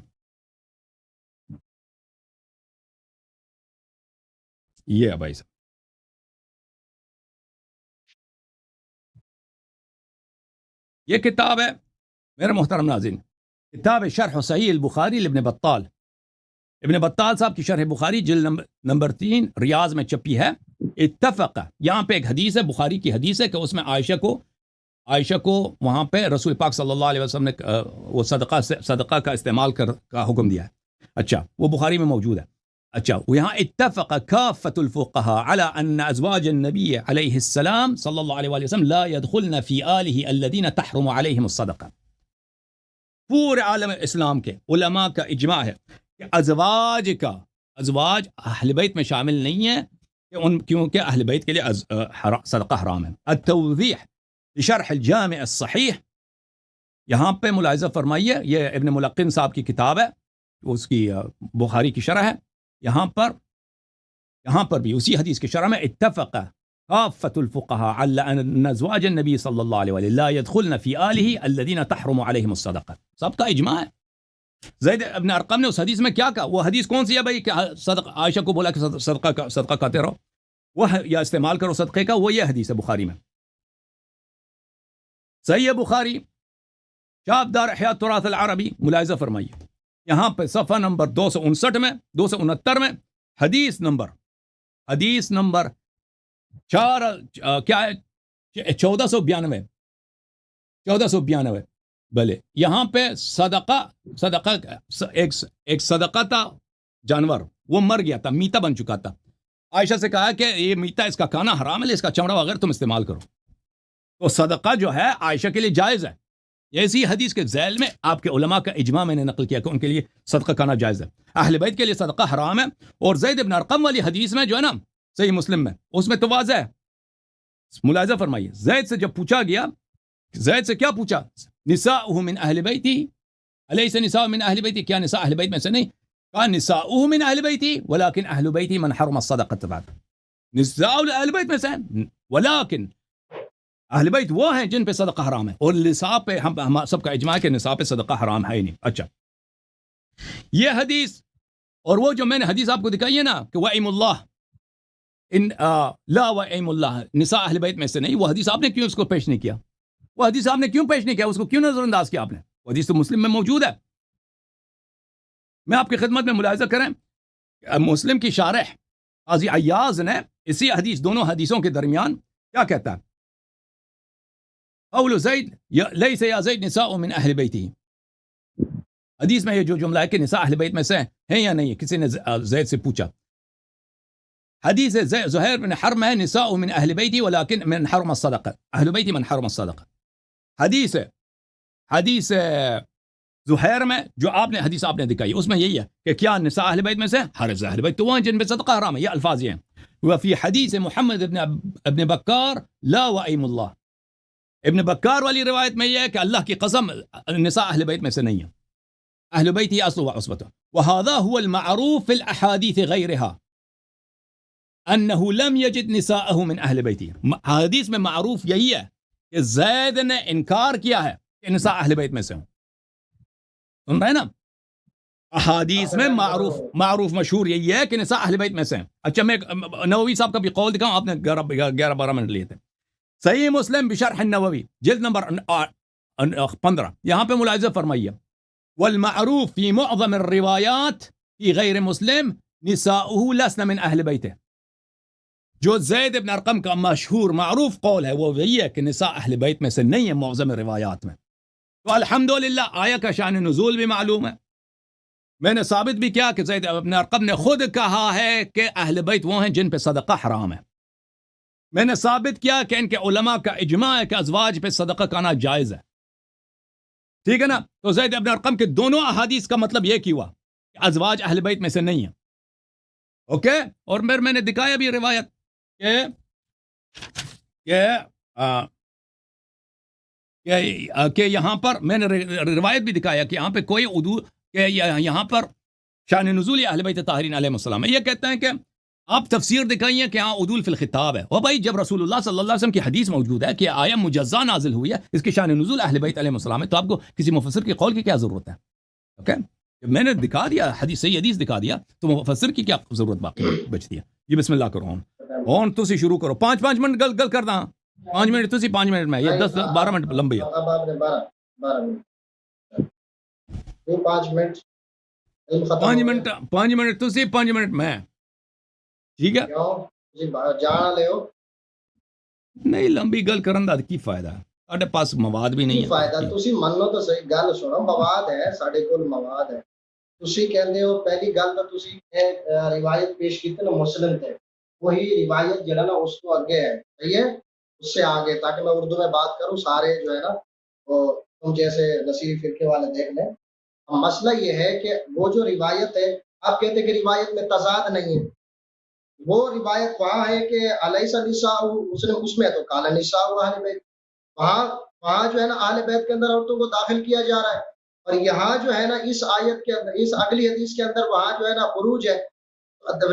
یہ ہے بھائی صاحب, یہ کتاب ہے میرے محترم ناظرین, کتاب شرح صحیح البخاری لابن بطال. ابن بطال صاحب کی شرح بخاری جلد نمبر 3 ریاض میں چھپی ہے. اتفق, یہاں پہ ایک حدیث ہے, بخاری کی حدیث ہے کہ اس میں عائشہ کو وہاں پہ رسول پاک صلی اللہ علیہ وسلم نے وہ صدقہ کا استعمال کا حکم دیا ہے. اچھا وہ بخاری میں موجود ہے. اچھا یہاں اتفق کافت الفقهاء على ان ازواج النبی علیہ السلام صلی اللہ علیہ وسلم لا يدخلن في آلہ الذین تحرم علیہم الصدقہ. پورے عالم اسلام کے علماء کا اجماع ہے کہ ازواج اہل بیت میں شامل نہیں ہیں کیونکہ اہل بیت کے لیے صدقہ حرام ہے. التوضیح شرح الجامع الصحیح, یہاں پہ ملاحظہ فرمائیے, یہ ابن ملقن صاحب کی کتاب ہے, اس کی بخاری کی شرح ہے. یہاں پر بھی اسی حدیث کی شرح میں اتفق كافة الفقهاء على أن أزواج النبي صلى الله عليه وآله لا يدخلن في آله الذين تحرم عليهم الصدقة. سب کا اجماع ہے. زید ابن ارقم نے اس حدیث میں کیا کہا؟ وہ حدیث کون سی ہے بھائی کہ صدقہ عائشہ کو بولا کہ صدقہ کھاتے رہو وہ یا استعمال کرو صدقے کا، وہ یہ حدیث ہے بخاری میں. صحیح بخاری شاب دار احیاء تراث العربی ملاحظہ فرمائیے یہاں پہ صفحہ نمبر 259 میں 269 میں حدیث نمبر 1492 بھلے یہاں پہ صدقہ ایک صدقہ تھا جانور، وہ مر گیا تھا، میتا بن چکا تھا. عائشہ سے کہا کہ یہ میتا اس کا کھانا حرام ہے، اس کا چمڑا وغیرہ تم استعمال کرو. تو صدقہ جو ہے عائشہ کے لیے جائز ہے. ایسی حدیث کے ذیل میں آپ کے علماء کا اجماع میں نے نقل کیا کہ ان کے لیے صدقہ کھانا جائز ہے. اہل بیت کے لیے صدقہ حرام ہے. اور زید ابن ارقم والی حدیث میں جو ہے نا صحیح مسلم میں، اس میں تو واضح ہے. ملاحظہ فرمائیے زید سے جب پوچھا گیا، زید سے کیا پوچھا؟ نساؤہ من اہل بیتی الیس نساء من اہل بیتی، کیا نساء اہل بیت میں سے نہیں؟ کہا نساؤہ من اہل بیتی ولکن اہل بیتی من حرم الصدقۃ بعد. نساء اہل بیت میں سے ولیکن اہل بیت وہ ہیں جن پہ صدقہ حرام ہے، اور نساء پہ ہم سب کا اجماع ہے کہ نساء پہ صدقہ حرام ہے ہی نہیں. اچھا یہ حدیث اور وہ جو میں نے حدیث آپ کو دکھائی ہے نا کہ وَأَيْمُ اللَّهِ لا وَأَيْمُ اللَّهِ نساء اہل بیت میں سے نہیں، وہ حدیث آپ نے کیوں اس کو پیش نہیں کیا؟ وہ حدیث آپ نے کیوں پیش نہیں کیا؟ اس کو کیوں نظر انداز کیا آپ نے؟ وہ حدیث تو مسلم میں موجود ہے. میں آپ کی خدمت میں ملاحظہ کریں مسلم کی شارح قاضی عیاض نے اسی حدیث دونوں حدیثوں کے درمیان کیا کہتا ہے؟ قول زید لیس یا زید نساء من اہل بیتی. حدیث میں یہ جو جملہ ہے کہ نساء اہل بیت میں سے ہیں یا نہیں، کسی نے زید سے پوچھا. حدیث زہیر بن حرم ہے نساء من اہل بیتی ولیکن من حرم الصدقہ، اہل بیتی من حرم الصدقہ. حدیث زہیر میں جو حدیث آپ نے دکھائی اس میں یہی ہے کہ کیا نساء اہل بیت میں سے؟ حرز اہل بیت تو وہ ہیں جن پہ صدقہ حرام ہے، یہ الفاظ یہ ہیں. وفی حدیث محمد ابن بکار لا وَأَيْمُ اللَّهِ، ابن بکار والی روایت میں یہ ہے کہ اللہ کی قسم نساء اہل بیت میں سے نہیں ہے، اہل بیت ہی اصل و عصبت. وهذا هو المعروف في الاحاديث غيرها انه لم يجد نساءه من اہل بیتی. حدیث میں معروف یہی ہے کہ زید نے انکار کیا ہے کہ نساء اہل بیت میں سے ہوں. سن رہے ہیں نا؟ احادیث میں معروف مشہور یہی ہے کہ نساء اہل بیت میں سے ہیں. اچھا میں نووی صاحب کا بھی قول دکھاؤں، آپ نے 11-12 منٹ لیے تھے. صحیح مسلم بشرح النووی جلد نمبر 15 یہاں پہ ملاحظہ فرمائیے والمعروف فی معظم الروایات فی غیر مسلم نساؤہ لسن من اہل بیتہ. جو زید ابن ارقم کا مشہور معروف قول ہے وہ وہی ہے کہ نساء اہل بیت میں سے نہیں ہے معظم روایات میں. تو الحمدللہ آیا کا شان نزول بھی معلوم ہے. میں نے ثابت بھی کیا کہ زید ابن ارقم نے خود کہا ہے کہ اہل بیت وہ ہیں جن پہ صدقہ حرام ہے. میں نے ثابت کیا کہ ان کے علماء کا اجماع ہے کہ ازواج پہ صدقہ کھانا جائز ہے. ٹھیک ہے نا؟ تو زید ابن ارقم کے دونوں احادیث کا مطلب یہ کی ہوا کہ ازواج اہل بیت میں سے نہیں ہیں. اوکے، اور میں نے دکھایا بھی روایت کہ یہاں پر میں نے روایت بھی دکھایا کہ یہاں پہ کوئی عدول کہ یہاں پر شان نزول اہل بیت طاہرین علیہ السلام ہے. یہ کہتے ہیں کہ آپ تفسیر دکھائیے کہ ہاں عدول فی الخطاب ہے. وہ بھائی جب رسول اللہ صلی اللہ علیہ وسلم کی حدیث موجود ہے کہ آیا مجزہ نازل ہوئی ہے، اس کی شان نزول اہل بیت علیہ السلام ہے، تو آپ کو کسی مفسر کے قول کی کیا ضرورت ہے؟ اوکے، میں نے دکھا دیا حدیث، صحیح حدیث دکھا دیا، تو مفسر کی کیا ضرورت باقی بچتی ہے؟ یہ بسم اللہ کرو ہون تو شروع کرو. 5 منٹ گل کر دا، 5 منٹ تو 5 منٹ میں، یہ 10-12 منٹ لمبی ہے.
اب آپ نے 12 منٹ 5 منٹ
5 منٹ تو 5 منٹ میں. ٹھیک ہے
جانا لے ہو
نہیں لمبی گل کرن دا کی فائدہ ہے؟ ساڈے پاس مواد بھی نہیں ہے.
فائدہ تسی منو تو صحیح گل سنو، مواد ہے ساڈے کول، مواد ہے. تسی کہندے ہو پہلی گل تو تسی روایت پیش کیتے نا مسلم تے، وہی روایت جڑا نا اس کو آگے ہے، صحیح ہے، اس سے آگے، تاکہ میں اردو میں بات کروں سارے جو ہے نا وہ تم جیسے نصیری فرقے والے دیکھ لیں. مسئلہ یہ ہے کہ وہ جو روایت ہے، آپ کہتے ہیں کہ روایت میں تضاد نہیں ہے. وہ روایت وہاں ہے کہ علیہ نساء اس میں تو کالا نساء اہل بیت، وہاں جو ہے نا اہل بیت کے اندر عورتوں کو داخل کیا جا رہا ہے. اور یہاں جو ہے نا اس آیت کے اندر، اس اگلی حدیث کے اندر وہاں جو ہے نا خروج ہے.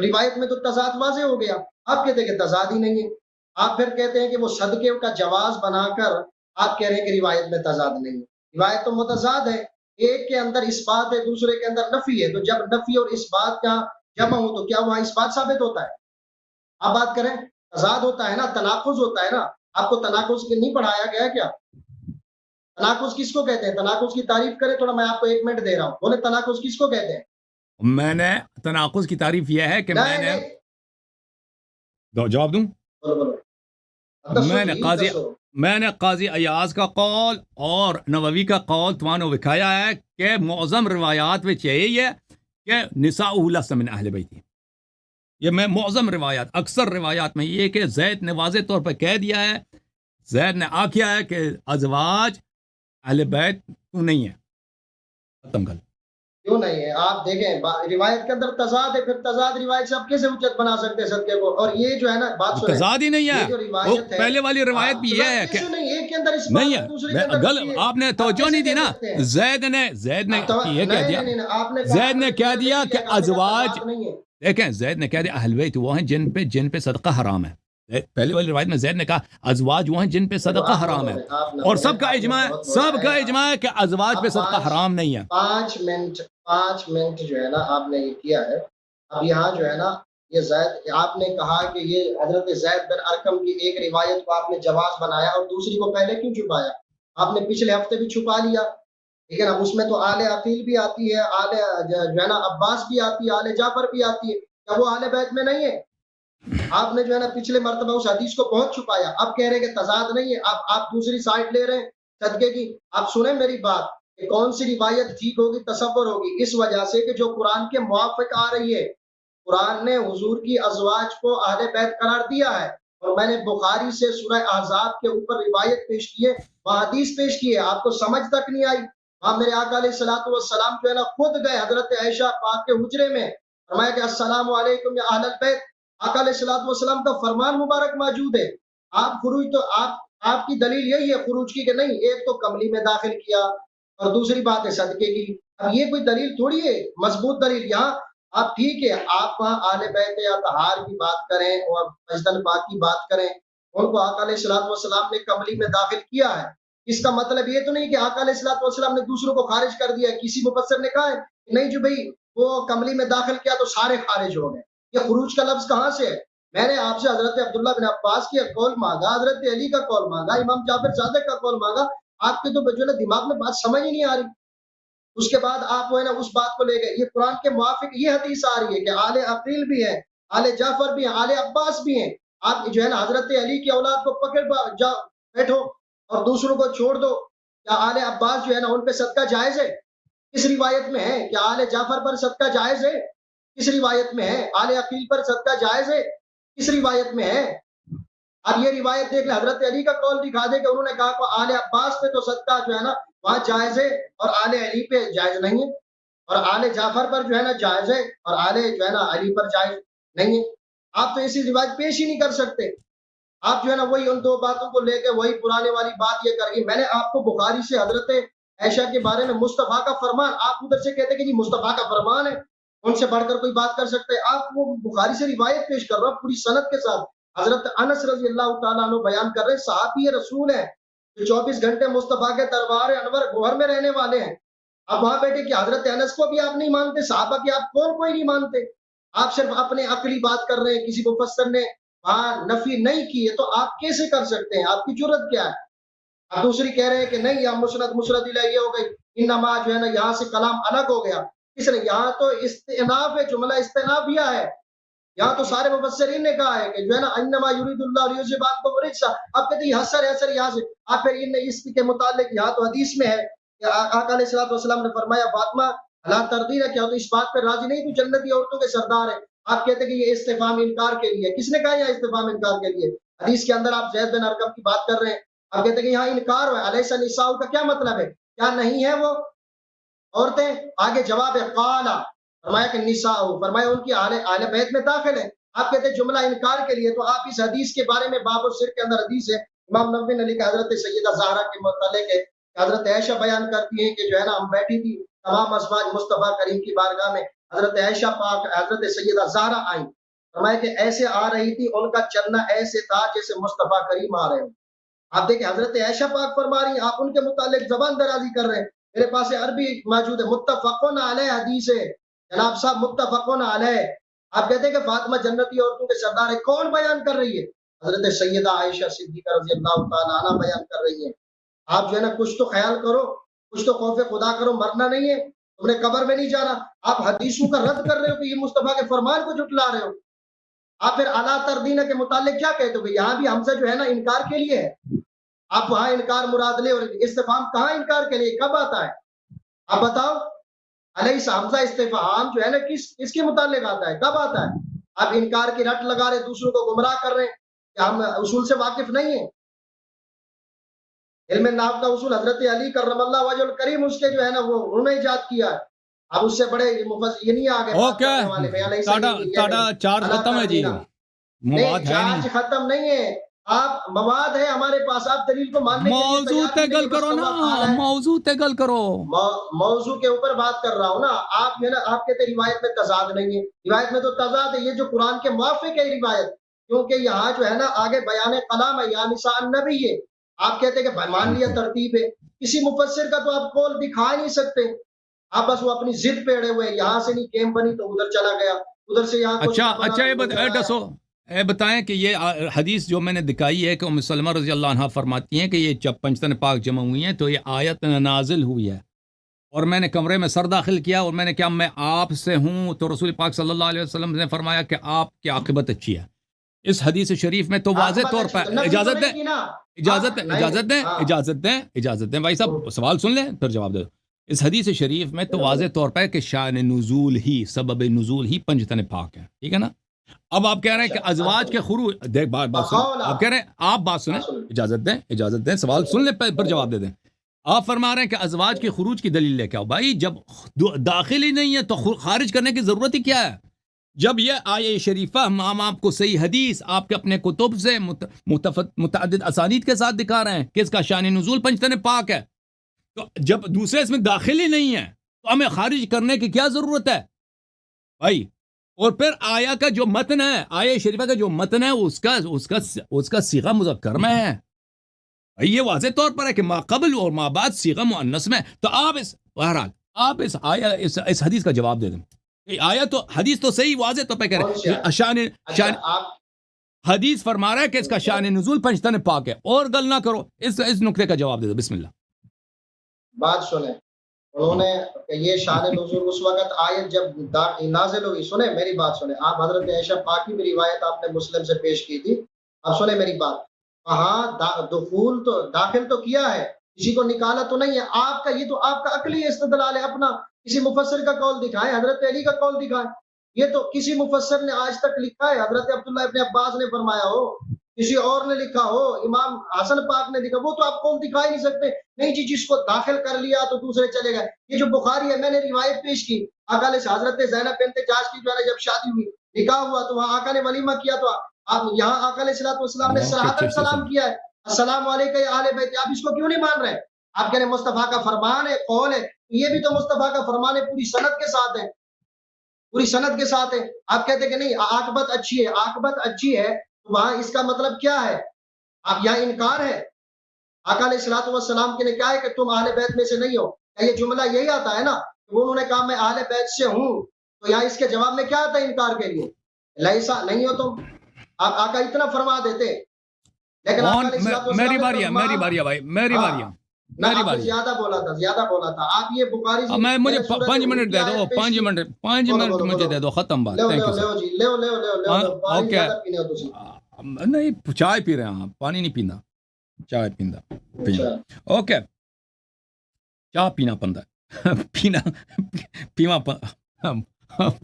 روایت میں تو تضاد واضح ہو گیا. آپ کہتے ہیں کہ تضاد ہی نہیں ہے. آپ پھر کہتے ہیں کہ وہ صدقے کا جواز بنا کر آپ کہہ رہے ہیں کہ روایت میں تضاد نہیں ہے. روایت تو متضاد ہے، ایک کے اندر اثبات ہے، دوسرے کے اندر نفی ہے. تو جب نفی اور اثبات کا جمع ہو تو کیا وہاں اثبات ثابت ہوتا ہے؟ آپ بات کریں. تضاد ہوتا ہے نا، تناقض ہوتا ہے نا. آپ کو تناقض کے نہیں پڑھایا گیا کیا؟ تناقض کس کو کہتے ہیں؟ تناقض کی تعریف کریں تھوڑا، میں آپ کو 1 منٹ دے رہا ہوں. بولے تناقض کس کو کہتے ہیں؟
میں نے تناقض کی تعریف یہ ہے کہ میں
نہیں
نے
نہیں،
جواب دوں.
بولو بولو. دسو
میں نے
جی
قاضی
دسو.
میں نے قاضی ایاز کا قول اور نووی کا قول توانو وکھایا ہے کہ معظم روایات میں یہی ہے کہ نساء لست من اہل بیتی. یہ میں معظم روایات، اکثر روایات میں یہ کہ زید نے واضح طور پر کہہ دیا ہے، زید نے آکھیا ہے کہ ازواج اہل بیت تو نہیں ہے. ختم کر.
کیوں نہیں ہے؟ آپ دیکھیں روایت کے اندر تضاد ہے، پھر تضاد روایت سے آپ کیسے حجت بنا سکتے ہیں صدقے کو؟ اور یہ جو ہے نا، بات سنیں،
تضاد ہی نہیں ہے.
یہ جو
وہ
روایت ہے،
پہلے والی روایت بھی یہ ہے کہ
کیسے نہیں؟ ایک کے اندر اس بات
نہیں
ہے، دوسرے کے اندر
ہے.
نفی ہے.
آپ نے
آپ
توجہ
کیسے
نہیں دی
کہہ
نا.
سکتے ہیں؟
زید نے یہ کہہ دیا،
نہیں، آپ نے کہا
زید نے کہہ دیا کہ ازواج،
تضاد نہیں ہے.
دیکھیں زید نے کہہ دیا اہل بیت وہ ہیں جن پہ صدقہ حرام ہے. پہلی والی روایت میں زید نے کہا ازواج وہ ہیں جن پہ صدقہ حرام ہے، اور سب کا اجماع ہے کہ ازواج پہ صدقہ حرام نہیں ہے.
5 منٹ جو ہے نا آپ نے یہ کیا ہے. اب یہاں جو ہے نا یہ زید، آپ نے کہا کہ یہ حضرت زید بن ارقم کی ایک روایت کو آپ نے جواز بنایا اور دوسری کو پہلے کیوں چھپایا؟ آپ نے پچھلے ہفتے بھی چھپا لیا، لیکن اب اس میں تو آل عقیل بھی آتی ہے، آل جو ہے نا عباس بھی آتی ہے، آل جعفر بھی آتی ہے. کیا وہ آل بیت میں نہیں ہے؟ آپ نے جو ہے نا پچھلے مرتبہ اس حدیث کو بہت چھپایا. اب کہہ رہے کہ تضاد نہیں ہے. اب آپ دوسری سائڈ لے رہے ہیں صدقے کی. آپ سنیں میری بات کہ کون سی روایت ٹھیک ہوگی، تصور ہوگی، اس وجہ سے کہ جو قرآن کے موافق آ رہی ہے. قرآن نے حضور کی ازواج کو اہل بیت قرار دیا ہے، اور میں نے بخاری سے سورہ احزاب کے اوپر روایت پیش کی ہے، وہ حدیث پیش کی ہے. آپ کو سمجھ تک نہیں آئی. وہاں میرے آقا علیہ الصلوۃ والسلام جو ہے نا خود گئے حضرت عائشہ پاک کے حجرے میں، فرمایا کہ السلام علیکم یا اہل البیت. آقا علیہ الصلوۃ والسلام کا فرمان مبارک موجود ہے. آپ خروج تو آپ کی دلیل یہی ہے خروج کی کہ نہیں، ایک تو کملی میں داخل کیا اور دوسری بات ہے صدقے کی. اب یہ کوئی دلیل تھوڑی ہے مضبوط دلیل. یہاں آپ ٹھیک ہے، آپ وہاں آل بیت یا طہار کی بات کریں اور مسجد پاک کی بات کریں، ان کو آقا علیہ الصلوۃ والسلام نے کملی میں داخل کیا ہے. اس کا مطلب یہ تو نہیں کہ آقا علیہ الصلوۃ والسلام نے دوسروں کو خارج کر دیا ہے. کسی مفسر نے کہا ہے کہ نہیں جو بھئی وہ کملی میں داخل کیا تو سارے خارج ہو گئے. یہ خروج کا لفظ کہاں سے ہے؟ میں نے آپ سے حضرت عبداللہ بن عباس کی قول مانگا، حضرت علی کا قول مانگا، امام جعفر صادق کا قول مانگا. آپ کے تو جو ہے دماغ میں بات سمجھ ہی نہیں آ رہی. اس کے بعد آپ وہ ہے نا اس بات کو لے گئے. یہ قرآن کے موافق یہ حدیث آ رہی ہے کہ آل عقیل بھی ہے، آل جعفر بھی ہیں، آل عباس بھی ہیں. آپ جو ہے نا حضرت علی کی اولاد کو پکڑ بیٹھو اور دوسروں کو چھوڑ دو. کیا آل عباس جو ہے نا ان پہ صدقہ جائز ہے؟ کس روایت میں ہے؟ کیا آل جعفر پر صدقہ جائز ہے؟ کس روایت میں ہے؟ آل عقیل پر صدقہ جائز ہے؟ کس روایت میں ہے؟ اب یہ روایت دیکھ لیں، حضرت علی کا قول دکھا دے کہ انہوں نے کہا کہ آل عباس پہ تو صدقہ جو ہے نا وہاں جائز ہے اور آل علی پہ جائز نہیں ہے، اور آل جعفر پر جو ہے نا جائز ہے اور آل جو ہے نا علی پر جائز نہیں ہے. آپ تو ایسی روایت پیش ہی نہیں کر سکتے. آپ جو ہے نا وہی ان دو باتوں کو لے کے وہی پرانے والی بات یہ کر گئی. میں نے آپ کو بخاری سے حضرت عائشہ کے بارے میں مصطفیٰ کا فرمان، آپ ادھر سے کہتے کہ جی مصطفیٰ کا فرمان ہے، ان سے بڑھ کر کوئی بات کر سکتے. آپ وہ بخاری سے روایت پیش کر رہا ہوں پوری سند کے ساتھ. حضرت انس رضی اللہ تعالیٰ عنہ بیان کر رہے ہیں، صحابی رسول ہیں جو 24 گھنٹے مصطفیٰ کے دربار انور گوہر میں رہنے والے ہیں. اب وہاں بیٹھے کہ حضرت انس کو بھی آپ نہیں مانتے، صحابہ کی آپ کون کوئی نہیں مانتے. آپ صرف اپنے عقلی بات کر رہے ہیں. کسی مفسر نے وہاں نفی نہیں کی ہے تو آپ کیسے کر سکتے ہیں؟ آپ کی جرت کیا ہے؟ آپ دوسری کہہ رہے ہیں کہ نہیں یہاں مسند الہیہ ہو گئی، انما جو ہے نا یہاں سے کلام الگ ہو گیا. اس نے یہاں تو استئناف ہے، جملہ استئنافیہ ہے. یہاں تو سارے مفسرین نے کہا ہے کہ جو ہے نا انما یرید اللہ لیذہب عنکم الرجس. اب کہتے ہیں حسر یہاں سے، آپ پھر اس کے متعلق یہاں تو حدیث میں ہے کہ آقا علیہ الصلوۃ والسلام نے فرمایا فاطمہ لا تردین، کیا تو اس بات پر راضی نہیں تو جنتی عورتوں کے سردار ہے. آپ کہتے ہیں کہ یہ استفہام انکار کے لیے. کس نے کہا یہ استفہام انکار کے لیے؟ حدیث کے اندر آپ زید بن ارقم کی بات کر رہے ہیں، آپ کہتے ہیں کہ یہاں انکار ہوا. الیس النساء کا کیا مطلب ہے؟ کیا نہیں ہے وہ عورتیں؟ آگے جواب ہے قالا، فرمایا کہ نساء، فرمایا ان کی اہل بیت میں داخل ہے. آپ کہتے ہیں جملہ انکار کے لیے. تو آپ اس حدیث کے بارے میں باب السر کے اندر حدیث ہے، امام نووی نے لکھا حضرت سیدہ زہرا کے متعلق ہے کہ حضرت عائشہ بیان کرتی ہیں کہ جو ہے نا ہم بیٹھی تھی تمام ازواج مصطفیٰ کریم کی بارگاہ میں، حضرت عائشہ پاک حضرت سیدہ زہرا آئیں. فرمایا کہ ایسے آ رہی تھی، ان کا چلنا ایسے تھا جیسے مصطفیٰ کریم آ رہے ہوں. آپ دیکھیں حضرت عائشہ پاک فرما رہی ہیں، آپ ان کے متعلق زبان درازی کر رہے ہیں. میرے پاس عربی موجود ہے، متفقون علیہ حدیث ہے جناب صاحب، متفقون علیہ. آپ کہتے ہیں کہ فاطمہ جنتی عورتوں کے سردار ہے، کون بیان کر رہی ہے؟ حضرت سیدہ عائشہ صدیقہ رضی اللہ تعالیٰ عنہ بیان کر رہی ہے. آپ جو ہے نا کچھ تو خیال کرو، کچھ تو خوف خدا کرو، مرنا نہیں ہے، تم نے قبر میں نہیں جانا. آپ حدیثوں کا رد کر رہے ہو کہ یہ مصطفیٰ کے فرمان کو جھٹلا رہے ہو. آپ پھر اعلیٰ تردینہ کے متعلق کیا کہتے ہو؟ یہاں بھی حمزہ جو ہے نا انکار کے لیے ہے. آپ وہاں انکار مراد لے، اور استفہام کہاں انکار کے لیے کب آتا ہے؟ آپ بتاؤ. علیہ حمزہ استفہام جو ہے نا کس کے متعلق آتا ہے، کب آتا ہے؟ آپ انکار کی رٹ لگا رہے، دوسروں کو گمراہ کر رہے ہیں کہ ہم اصول سے واقف نہیں ہیں. علم نحو کا اصول حضرت علی کرم اللہ وجہ الکریم اس کے جو ہے نا وہ انہوں نے ایجاد کیا ہے. اب اس سے بڑے یہ نہیں آ گئے.
اوکے چارج ختم ہے جی،
نہیں چارج ختم نہیں ہے. آپ مواد ہے ہمارے پاس، آپ دلیل کو ماننے کے لیے
موضوع تگل کرو نا، موضوع تگل کرو.
موضوع کے اوپر بات کر رہا ہوں نا. آپ جو ہے نا آپ کہتے ہیں روایت میں تضاد نہیں ہے، روایت میں تو تضاد ہے. یہ جو قرآن کے موافق ہے روایت، کیونکہ یہاں جو ہے نا آگے بیان کلام ہے یا نساء النبی ہے. آپ کہتے ہیں کہ مان لیا ترتیب ہے، کسی مفسر کا تو آپ قول دکھا نہیں سکتے. آپ بس وہ اپنی ضد پہ اڑے ہوئے، یہاں سے نہیں کیم بنی تو ادھر چلا گیا، ادھر سے یہاں.
اچھا یہ بتائیں کہ یہ حدیث جو میں نے دکھائی ہے کہ ام سلمہ رضی اللہ عنہ فرماتی ہیں کہ یہ جب پنجتن پاک جمع ہوئی ہیں تو یہ آیت نازل ہوئی ہے، اور میں نے کمرے میں سر داخل کیا اور میں نے کہا میں آپ سے ہوں، تو رسول پاک صلی اللہ علیہ وسلم نے فرمایا کہ آپ کی عاقبت اچھی ہے. اس حدیث شریف میں تو واضح طور پر اجازت دیں بھائی صاحب، سوال سن لیں پھر جواب دے دو. اس حدیث شریف میں تو واضح طور پر کہ شان نزول ہی، سبب نزول ہی پنجتن پاک ہے، ٹھیک ہے نا. اب آپ کہہ رہے ہیں کہ ازواج کے خروج، دیکھ بات سنیں، آپ کہہ رہے ہیں، آپ بات سنیں، اجازت دیں سوال سن لیں پھر جواب دے دیں. آپ فرما رہے ہیں کہ ازواج کے خروج کی دلیل لے کے آؤ. بھائی جب داخل ہی نہیں ہے تو خارج کرنے کی ضرورت ہی کیا ہے؟ جب یہ آیہ شریفہ ہم آپ کو صحیح حدیث آپ کے اپنے کتب سے متعدد اسانید کے ساتھ دکھا رہے ہیں کہ اس کا شان نزول پنجتن پاک ہے، تو جب دوسرے اس میں داخل ہی نہیں ہے تو ہمیں خارج کرنے کی کیا ضرورت ہے بھائی؟ اور پھر آیا کا جو متن ہے، آیہ شریفہ کا جو متن ہے اس کا صیغہ مذکر میں ہے. یہ واضح طور پر ہے کہ ما قبل اور ما بعد صیغہ مؤنث میں. تو آپ بہرحال آپ اس حدیث کا جواب دے دیں. آیا تو حدیث تو صحیح واضح طور پہ کہہ رہے ہیں، شان حدیث فرما رہا ہے کہ اس کا شان نزول پنجتن پاک ہے، اور گل نہ کرو، اس نقطے کا جواب دے دو. بسم اللہ.
بات سنیں، انہوں نے یہ شان نزول اس وقت آیت جب نازل ہوئی. سنیں میری بات سنیں. آپ حضرت عائشہ پاک کی بھی روایت آپ نے مسلم سے پیش کی تھی. اب سنیں میری بات. ہاں دخول تو داخل تو کیا ہے، کسی کو نکالا تو نہیں ہے. آپ کا یہ تو آپ کا عقلی استدلال ہے اپنا. کسی مفسر کا قول دکھائے، حضرت علی کا قول دکھائے. یہ تو کسی مفسر نے آج تک لکھا ہے، حضرت عبداللہ ابن عباس نے فرمایا ہو، کسی اور نے لکھا ہو، امام حسن پاک نے لکھا، وہ تو آپ قول دکھا ہی نہیں سکتے. نہیں جی جس کو داخل کر لیا تو دوسرے چلے گئے. یہ جو بخاری ہے، میں نے روایت پیش کی، آقا نے حضرت زینب بنت جاش کی جو ہے جب شادی ہوئی، نکاح ہوا تو وہاں آقا نے ولیمہ کیا، تو آپ یہاں آقا علیہ السلام نے صراحتاً سلام کیا ہے، السلام علیکم یا اہل بیت. آپ اس کو کیوں نہیں مان رہے؟ آپ کہہ رہے مصطفیٰ کا فرمان ہے، قول ہے. یہ بھی تو مصطفیٰ کا فرمان ہے، پوری سند کے ساتھ ہے، پوری سند کے ساتھ ہے. آپ کہتے کہ نہیں عاقبت اچھی ہے، عاقبت اچھی ہے، تو وہاں اس کا مطلب کیا ہے؟ آپ یہاں انکار ہے. آقا علیہ السلام کے نے کہا ہے کہ تم اہل بیت میں سے نہیں ہو. یہ جملہ یہی آتا ہے نا، انہوں نے کہا میں اہل بیت سے ہوں، تو یہاں اس کے جواب میں کیا آتا ہے انکار کے لیے؟ لیسا نہیں ہو تم. آپ آقا اتنا فرما دیتے، لیکن
میری باری بھائی، میری باری
زیادہ بولا تھا. آپ یہ بخاری سے
مجھے 5 منٹ دے دو، 5 منٹ مجھے دے دو، ختم بات. اوکے نہیں چائے پی رہے ہیں، پانی نہیں پینا، چائے پینا. اوکے چاہ پینا پندا پینا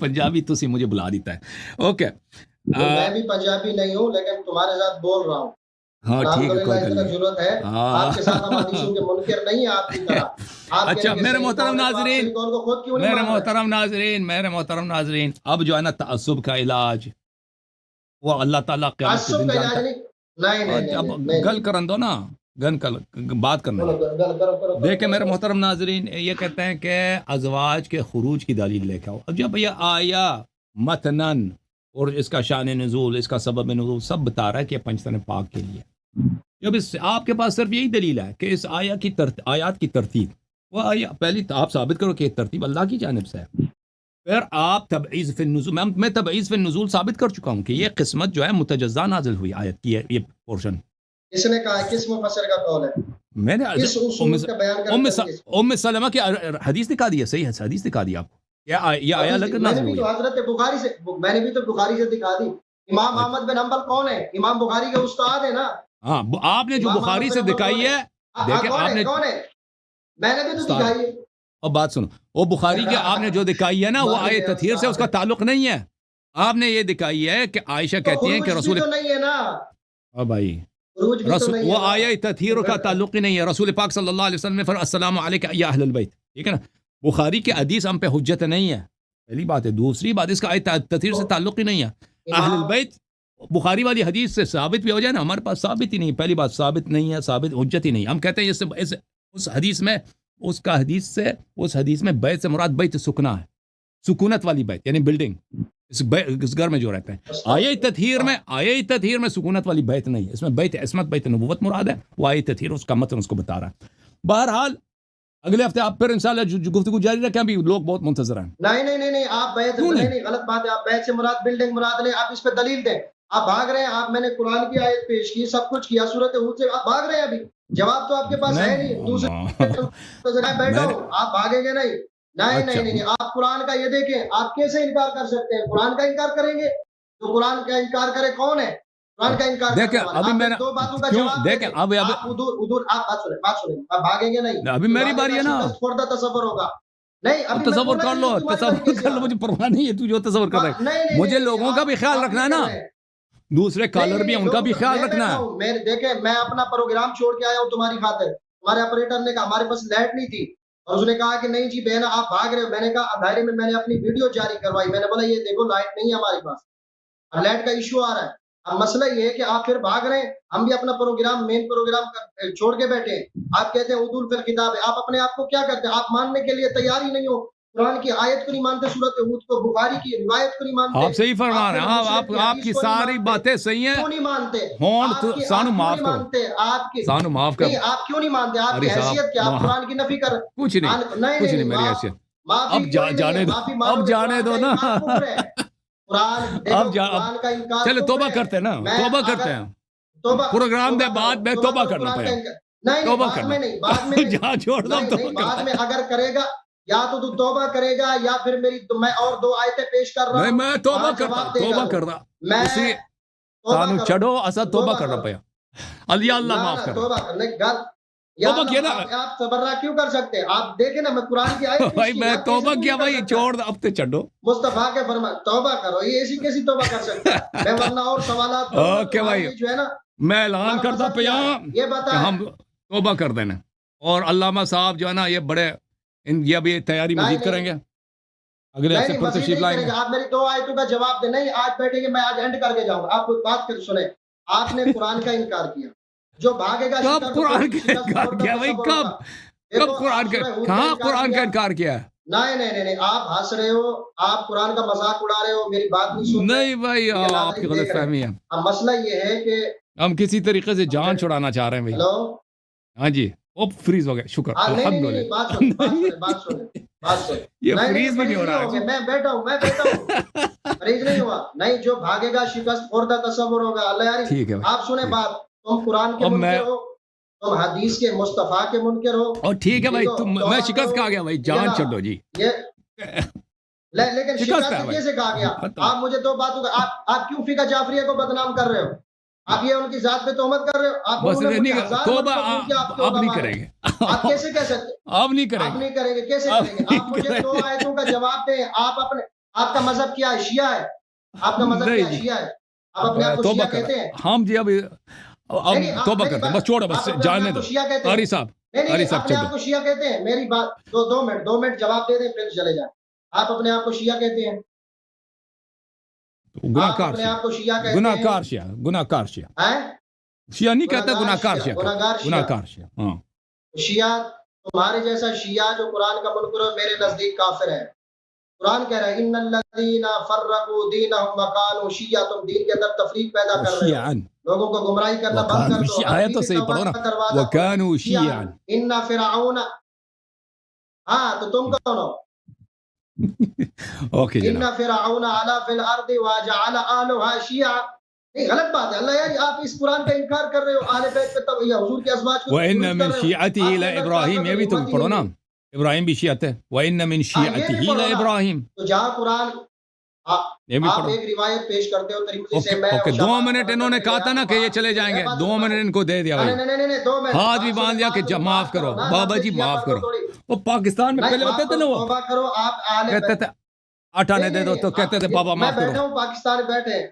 پنجابی تسی مجھے بلا دیتا ہے. اوکے
میں بھی پنجابی نہیں ہوں لیکن تمہارے ساتھ بول رہا ہوں.
ہاں ٹھیک ہے، کوئی گل نہیں.
ضرورت ہے آپ کے ساتھ ہم حدیثوں کے منکر نہیں ہیں آپ کی طرح.
اچھا میرے محترم ناظرین، اب جو ہے نا تعصب کا علاج وہ اللہ تعالیٰ قیامت کے دن جانتا ہے. اب گل کرن دو نا، بات کرنا. دیکھیں میرے محترم ناظرین، یہ کہتے ہیں کہ ازواج کے خروج کی دلیل لے کے آؤ. اب جب یہ آیا متنن اور اس کا شان نزول، اس کا سبب نزول سب بتا رہا ہے کہ یہ پنجتن پاک کے لیے. جب اس آپ کے پاس صرف یہی دلیل ہے کہ اس آیات کی ترتیب، وہ پہلی آپ ثابت کرو کہ یہ ترتیب اللہ کی جانب سے ہے. پھر آپ تبعیض فی النزول، میں تبعیض فی النزول ثابت کر چکا ہوں کہ یہ قسمت جو ہے متجزا نازل ہوئی آیت کی ہے. یہ پورشن
کس نے کہا، کس مفسر کا قول ہے،
میں نے
کس اصول کا بیان کرتا ہے؟
ام سلمہ کی حدیث دکھا دی ہے، صحیح ہے حدیث دکھا دی آپ کو. یہ آیا لگن
میں نے
نازل
بھی
ہوئی
تو حضرت بخاری سے، میں نے بھی تو بخاری سے دکھا دی. امام احمد بن حنبل کون ہے؟ امام بخاری کے استاد ہے نا.
ہاں آپ نے جو
امام
بخاری
احمد
سے
بن حنبل
دکھائی ہے، دیکھیں آپ نے
کون ہے؟ میں نے بھی تو
استاد،
دکھائی ہے.
اور بات سنو، وہ بخاری کے آپ نے جو دکھائی ہے نا وہ آیت تطہیر سے اس کا تعلق نہیں ہے. آپ نے یہ دکھائی ہے کہ عائشہ کہتی ہیں کہ
خروج بھی
رسول،
تو نہیں ہے نا،
او بھائی
خروج بھی تو نہیں ہے
وہ
نا.
آیت تطہیر کا تعلق ہی نہیں ہے. رسول پاک صلی اللہ علیہ وسلم نے فرمایا السلام علیکم یا اہل البیت، ٹھیک ہے نا. بخاری کے حدیث ہم پہ حجت نہیں ہے، پہلی بات ہے. دوسری بات اس کا آیت تطہیر سے تعلق ہی نہیں ہے. اہل البیت بخاری والی حدیث سے ثابت بھی ہو جائے نا، ہمارے پاس ثابت ہی نہیں. پہلی بات ثابت نہیں ہے، ثابت حجت ہی نہیں. ہم کہتے ہیں اس حدیث میں، اس حدیث میں بیت سے مراد بیت سکنا ہے، سکونت والی بیت یعنی بلڈنگ، اس گھر میں جو رہتے ہیں. آیت تطہیر میں سکونت والی بیت نہیں ہے، اس میں بیت عصمت، بیت نبوت مراد ہے. وہ آیت تطہیر اس کا متن اس کو بتا رہا ہے. بہرحال اگلے ہفتے آپ پھر انشاءاللہ جو گفتگو جاری رکھیں، ابھی لوگ بہت منتظر ہیں.
نہیں آپ بیت نہیں، غلط بات ہے. آپ بیت سے مراد بلڈنگ مراد لیں، آپ اس پہ دلیل دیں. آپ بھاگ رہے ہیں. آپ، میں نے قرآن کی آیت پیش کی، سب کچھ کیا، سورۃ ہود سے آپ بھاگ رہے ہیں. ابھی جواب تو آپ کے پاس ہے نہیں. دوسرے بیٹھا ہوں، آپ بھاگیں گے نہیں. نہیں آپ قرآن کا یہ دیکھیں. آپ کیسے انکار کر سکتے ہیں؟ قرآن کا انکار کریں گے؟ تو قرآن کا انکار کرے کون ہے؟ قرآن کا انکار
دیکھیں ابھی میں
دو باتوں کا جواب
دیکھیں اب
آپ ادھر آپ بات سنیں. آپ بھاگیں گے نہیں.
ابھی میری باری ہے نا.
خوردہ تصور ہوگا. نہیں ابھی
تصور کر لو، مجھے پرواہ نہیں ہے تو جو تصور کر رہا ہے. مجھے لوگوں کا بھی خیال رکھنا ہے نا، دوسرے کالر بھی ہیں ان کا بھی خیال رکھنا ہے.
دیکھیں میں اپنا پروگرام چھوڑ کے آیا ہوں تمہاری خاطر. ہمارے آپریٹر نے کہا ہمارے پاس لائٹ نہیں تھی، اور اس نے کہا کہ نہیں جی بہن آپ بھاگ رہے ہو. میں نے کہا اندھیرے میں نے اپنی ویڈیو جاری کروائی. میں نے بولا یہ دیکھو لائٹ نہیں ہے ہمارے پاس، اب لائٹ کا ایشو آ رہا ہے. اب مسئلہ یہ ہے کہ آپ پھر بھاگ رہے ہیں. ہم بھی اپنا پروگرام، مین پروگرام چھوڑ کے بیٹھے ہیں. آپ کہتے ہیں اردو فی الکتاب ہے. آپ اپنے آپ کو کیا کرتے ہیں؟ آپ ماننے کے لیے تیار ہی نہیں ہو. قرآن کی آیت کو نہیں مانتے، سورۃ ہود کو، بخاری کی روایت کو نہیں مانتے.
آپ صحیح فرما رہے ہیں، آپ کی ساری باتیں صحیح ہیں.
کیوں نہیں مانتے؟
ہون سانو معاف کرو،
آپ کی
سانو معاف کرو.
آپ کیوں نہیں مانتے؟ آپ کی حیثیت کیا؟ آپ قرآن کی نفی کر
کچھ نہیں میری حیثیت. اب جانے دو نا. اب چلے توبہ کرتے ہیں نا، توبہ کرتے ہیں. پروگرام دے بعد میں توبہ کرنا پڑے. توبہ کرنا جہاں چھوڑ دو توبہ
بعد میں اگر کرے گا یا تو توبہ کرے گا یا پھر میری میں اور دو آیتیں پیش کر رہا ہوں.
نہیں میں توبہ کرتا اسی سانو چھڑو اسا توبہ کرنا پیا. اللہ معاف کر.
توبہ کرنے گل توبہ کیا نا. آپ تبرہ کیوں کر سکتے ہیں؟ آپ دیکھیں نا، میں قرآن کی آیت
بھائی میں توبہ کیا بھائی، چھوڑ دو اب تے چھڑو.
مصطفیٰ کے فرمان توبہ کرو. یہ ایسی کیسی توبہ کر سکتے ہیں؟ میں ورنہ اور سوالات
اوکے بھائی
جو ہے نا
میں اعلان کرتا پیا کہ ہم توبہ کر دینا. اور علامہ صاحب جو ہے نا یہ بڑے یہ ابھی تیاری مزید کریں گے، اگلے ہفتے پر تشریف لائیں گے.
آپ میری دو آیتوں کا جواب دیں. نہیں آج بیٹھیں گے، میں آج اینڈ کر کے جاؤں گا. آپ کو بات کر سنیں. آپ نے قرآن کا انکار کیا، جو بھاگے گا.
کب قرآن کا انکار کیا بھائی؟ کب قرآن کا، کہاں قرآن کا انکار کیا ہے؟
نہیں آپ ہنس رہے ہو، آپ قرآن کا مذاق اڑا رہے ہو، میری بات نہیں سن.
نہیں بھائی آپ کی غلط فہمی ہے.
اب مسئلہ یہ ہے کہ
ہم کسی طریقے سے جان چھڑانا چاہ رہے ہیں بھائی.
ہلو
ہاں جی وہ فریز ہو گیا. شکر الحمدللہ. یہ فریز بھی نہیں ہو رہا ہے.
میں بیٹھا ہوں فریز نہیں ہوا. نہیں جو بھاگے گا شکست خوردہ تصور ہوگا. اللہ یاری
ٹھیک ہے
آپ سنیں بات. تم قرآن کے منکر ہو، تم حدیث کے مصطفیٰ کے منکر ہو.
اور ٹھیک ہے بھائی میں شکست کہا گیا بھائی، جان چھڑو جی.
لیکن شکست کیسے کہا گیا؟ آپ مجھے دو باتوں کا آپ کیوں فقہ جعفریہ کو بدنام کر رہے ہو؟ آپ یہ ان کی ذات پہ تہمت کر رہے ہو. آپ
توبہ اب نہیں کریں گے.
آپ کیسے کہہ سکتے؟
اب نہیں کریں
گے. کیسے کریں گے؟ آپ مجھے دو آیتوں کا جواب دیں. آپ کا مذہب کیا ہے؟ شیعہ ہے. آپ کا مذہب کیا ہے؟ شیعہ ہے. آپ اپنے آپ کو شیعہ کہتے ہیں؟
ہم جی اب توبہ کرتے ہیں. بس چھوڑو، بس جانے دو. قاری صاحب
اپنے آپ کو شیعہ کہتے ہیں؟ میری بات 2 منٹ جواب دے دیں پھر چلے جائیں. آپ اپنے آپ کو شیعہ کہتے ہیں؟
گناہگار شیعہ نہیں کہتا، گناہگار شیعہ. ہاں
شیعہ تمہارے جیسا شیعہ جو قرآن کا منکر ہے میرے نزدیک کافر ہے. قرآن کہہ رہا ہے ان الذین فرقوا دینہم وکانوا شیعا، تم دین کے اندر تفریق پیدا کر رہے ہو،
شیعا
لوگوں کو گمراہی کرنا بند کر
وکانوا
دو.
شیعا، آیت تو صحیح پڑھو نا، وکانوا شیعا.
ان فرعون، ہاں تو تم کون ہو؟
اوکے
ان
جناب.
فرعون علا فی الارض وجعل اہلها شیعا. نہیں غلط بات ہے، اللہ یار آپ اس قرآن کا انکار کر رہے ہو، اہل بیت پہ تب یا حضور کے ازواج کو
وَإِنَّ
تبلیغ
مِن
کر رہے ہو.
شِيعَتِهِ
آپ کے اندر
لَإِبْرَاهِيم، یہ بھی تو
ہمت ہی
پڑھو نا،
نہیں ہے.
ابراہیم بھی شیعت ہے. وَإِنَّ مِن
ہاں یہ بھی
شِيعَتِهِ
پڑھو نا.
لَإِبْرَاهِيم،
تو جہاں قرآن
یہ بھی
آپ
پڑھو.
ایک روایت پیش کرتے ہو ترمذی سے،
اوکے
میں
اوکے، 2 منٹ انہوں نے کہا تھا نا کہ یہ چلے جائیں گے، 2 منٹ ان کو دے دیا بھائی.
نہیں 2 منٹ
ہاتھ بھی باندھ دیا کہ معاف کرو بابا جی، معاف کرو. وہ پاکستان میں پہلے ہوتے تھے نا، وہ
توبہ کرو آپ اہل
کہتے تھے آٹھانے دے دو تو کہتے تھے بابا
میں
معاف
بیٹھا
کرو.
ہوں پاکستان میں بیٹھے ہیں.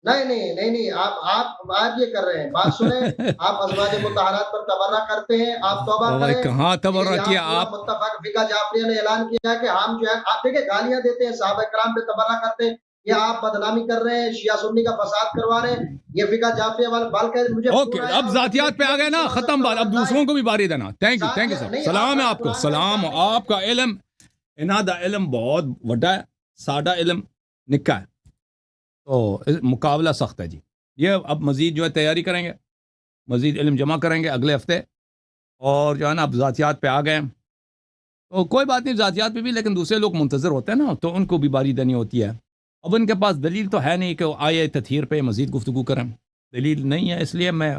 نہیں آپ یہ کر رہے ہیں. بات سنیں، آپ ازواج مطہرات پر تبرہ کرتے ہیں، آپ توبہ
او بھائی
کریں.
کہاں تبرہ
یہاں
کیا
پورا
آپ؟
متفق فقہ جعفریہ نے اعلان کیا ہے کہ ہم جو ہے، آپ دیکھیں گالیاں دیتے ہیں، صحابہ کرام پہ تبرہ کرتے ہیں، یہ آپ بدنامی کر رہے ہیں، شیعہ سنی کا فساد کروا رہے ہیں. یہ فقہ جعفریہ والے بلکہ مجھے
اوکے، اب ذاتیات پہ آ گئے نا، ختم بات، اب دوسروں کو بھی باری دینا. Thank you sir. سلام ہے آپ کو، سلام. آپ کا علم، انہاں دا علم بہت وڈا ہے، ساڈا علم نکا ہے، تو مقابلہ سخت ہے جی. یہ اب مزید جو ہے تیاری کریں گے، مزید علم جمع کریں گے اگلے ہفتے، اور جو ہے نا اب ذاتیات پہ آ گئے ہیں. تو کوئی بات نہیں، ذاتیات پہ بھی لیکن دوسرے لوگ منتظر ہوتے ہیں نا، تو ان کو بھی باری دینی ہوتی ہے. اب ان کے پاس دلیل تو ہے نہیں کہ وہ آئے تطہیر پہ مزید گفتگو کریں، دلیل نہیں ہے، اس لیے میں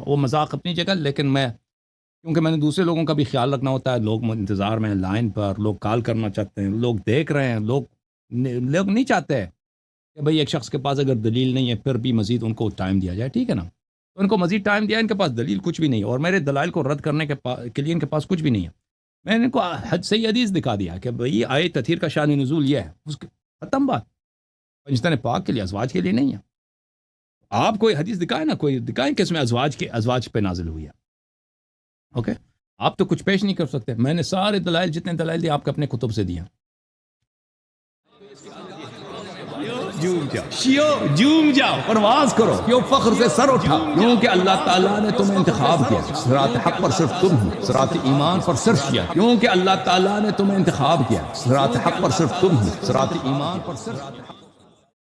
وہ مذاق اپنی جگہ، لیکن میں کیونکہ میں نے دوسرے لوگوں کا بھی خیال رکھنا ہوتا ہے. لوگ انتظار میں ہیں لائن پر، لوگ کال کرنا چاہتے ہیں، لوگ دیکھ رہے ہیں، لوگ نہیں چاہتے کہ بھئی ایک شخص کے پاس اگر دلیل نہیں ہے پھر بھی مزید ان کو ٹائم دیا جائے، ٹھیک ہے نا. تو ان کو مزید ٹائم دیا، ان کے پاس دلیل کچھ بھی نہیں ہے، اور میرے دلائل کو رد کرنے کے لیے ان کے پاس کچھ بھی نہیں ہے. میں نے ان کو حد سے حدیث دکھا دیا کہ بھئی آئے تطہیر کا شان نزول یہ ہے، اس کے ختم بات. پنجتن پاک کے لیے، ازواج کے لیے نہیں ہے. آپ کوئی حدیث دکھائیں نا، کوئی دکھائیں کہ اس میں ازواج پہ نازل ہوئی ہے. اوکے، آپ تو کچھ پیش نہیں کر سکتے. میں نے سارے دلائل، جتنے دلائل دیے آپ کے اپنے کتب سے دیا. جوم جاؤ، پرواز کرو، کیوں فخر سے سر اٹھا، کیونکہ اللہ تعالیٰ نے تمہیں انتخاب کیا. صراط حق پر صرف تم ہو، صراط ایمان پر صرف کیا، کیونکہ اللہ تعالیٰ نے تمہیں انتخاب کیا. صراط حق پر صرف تم ہو، صراط ایمان پر صرف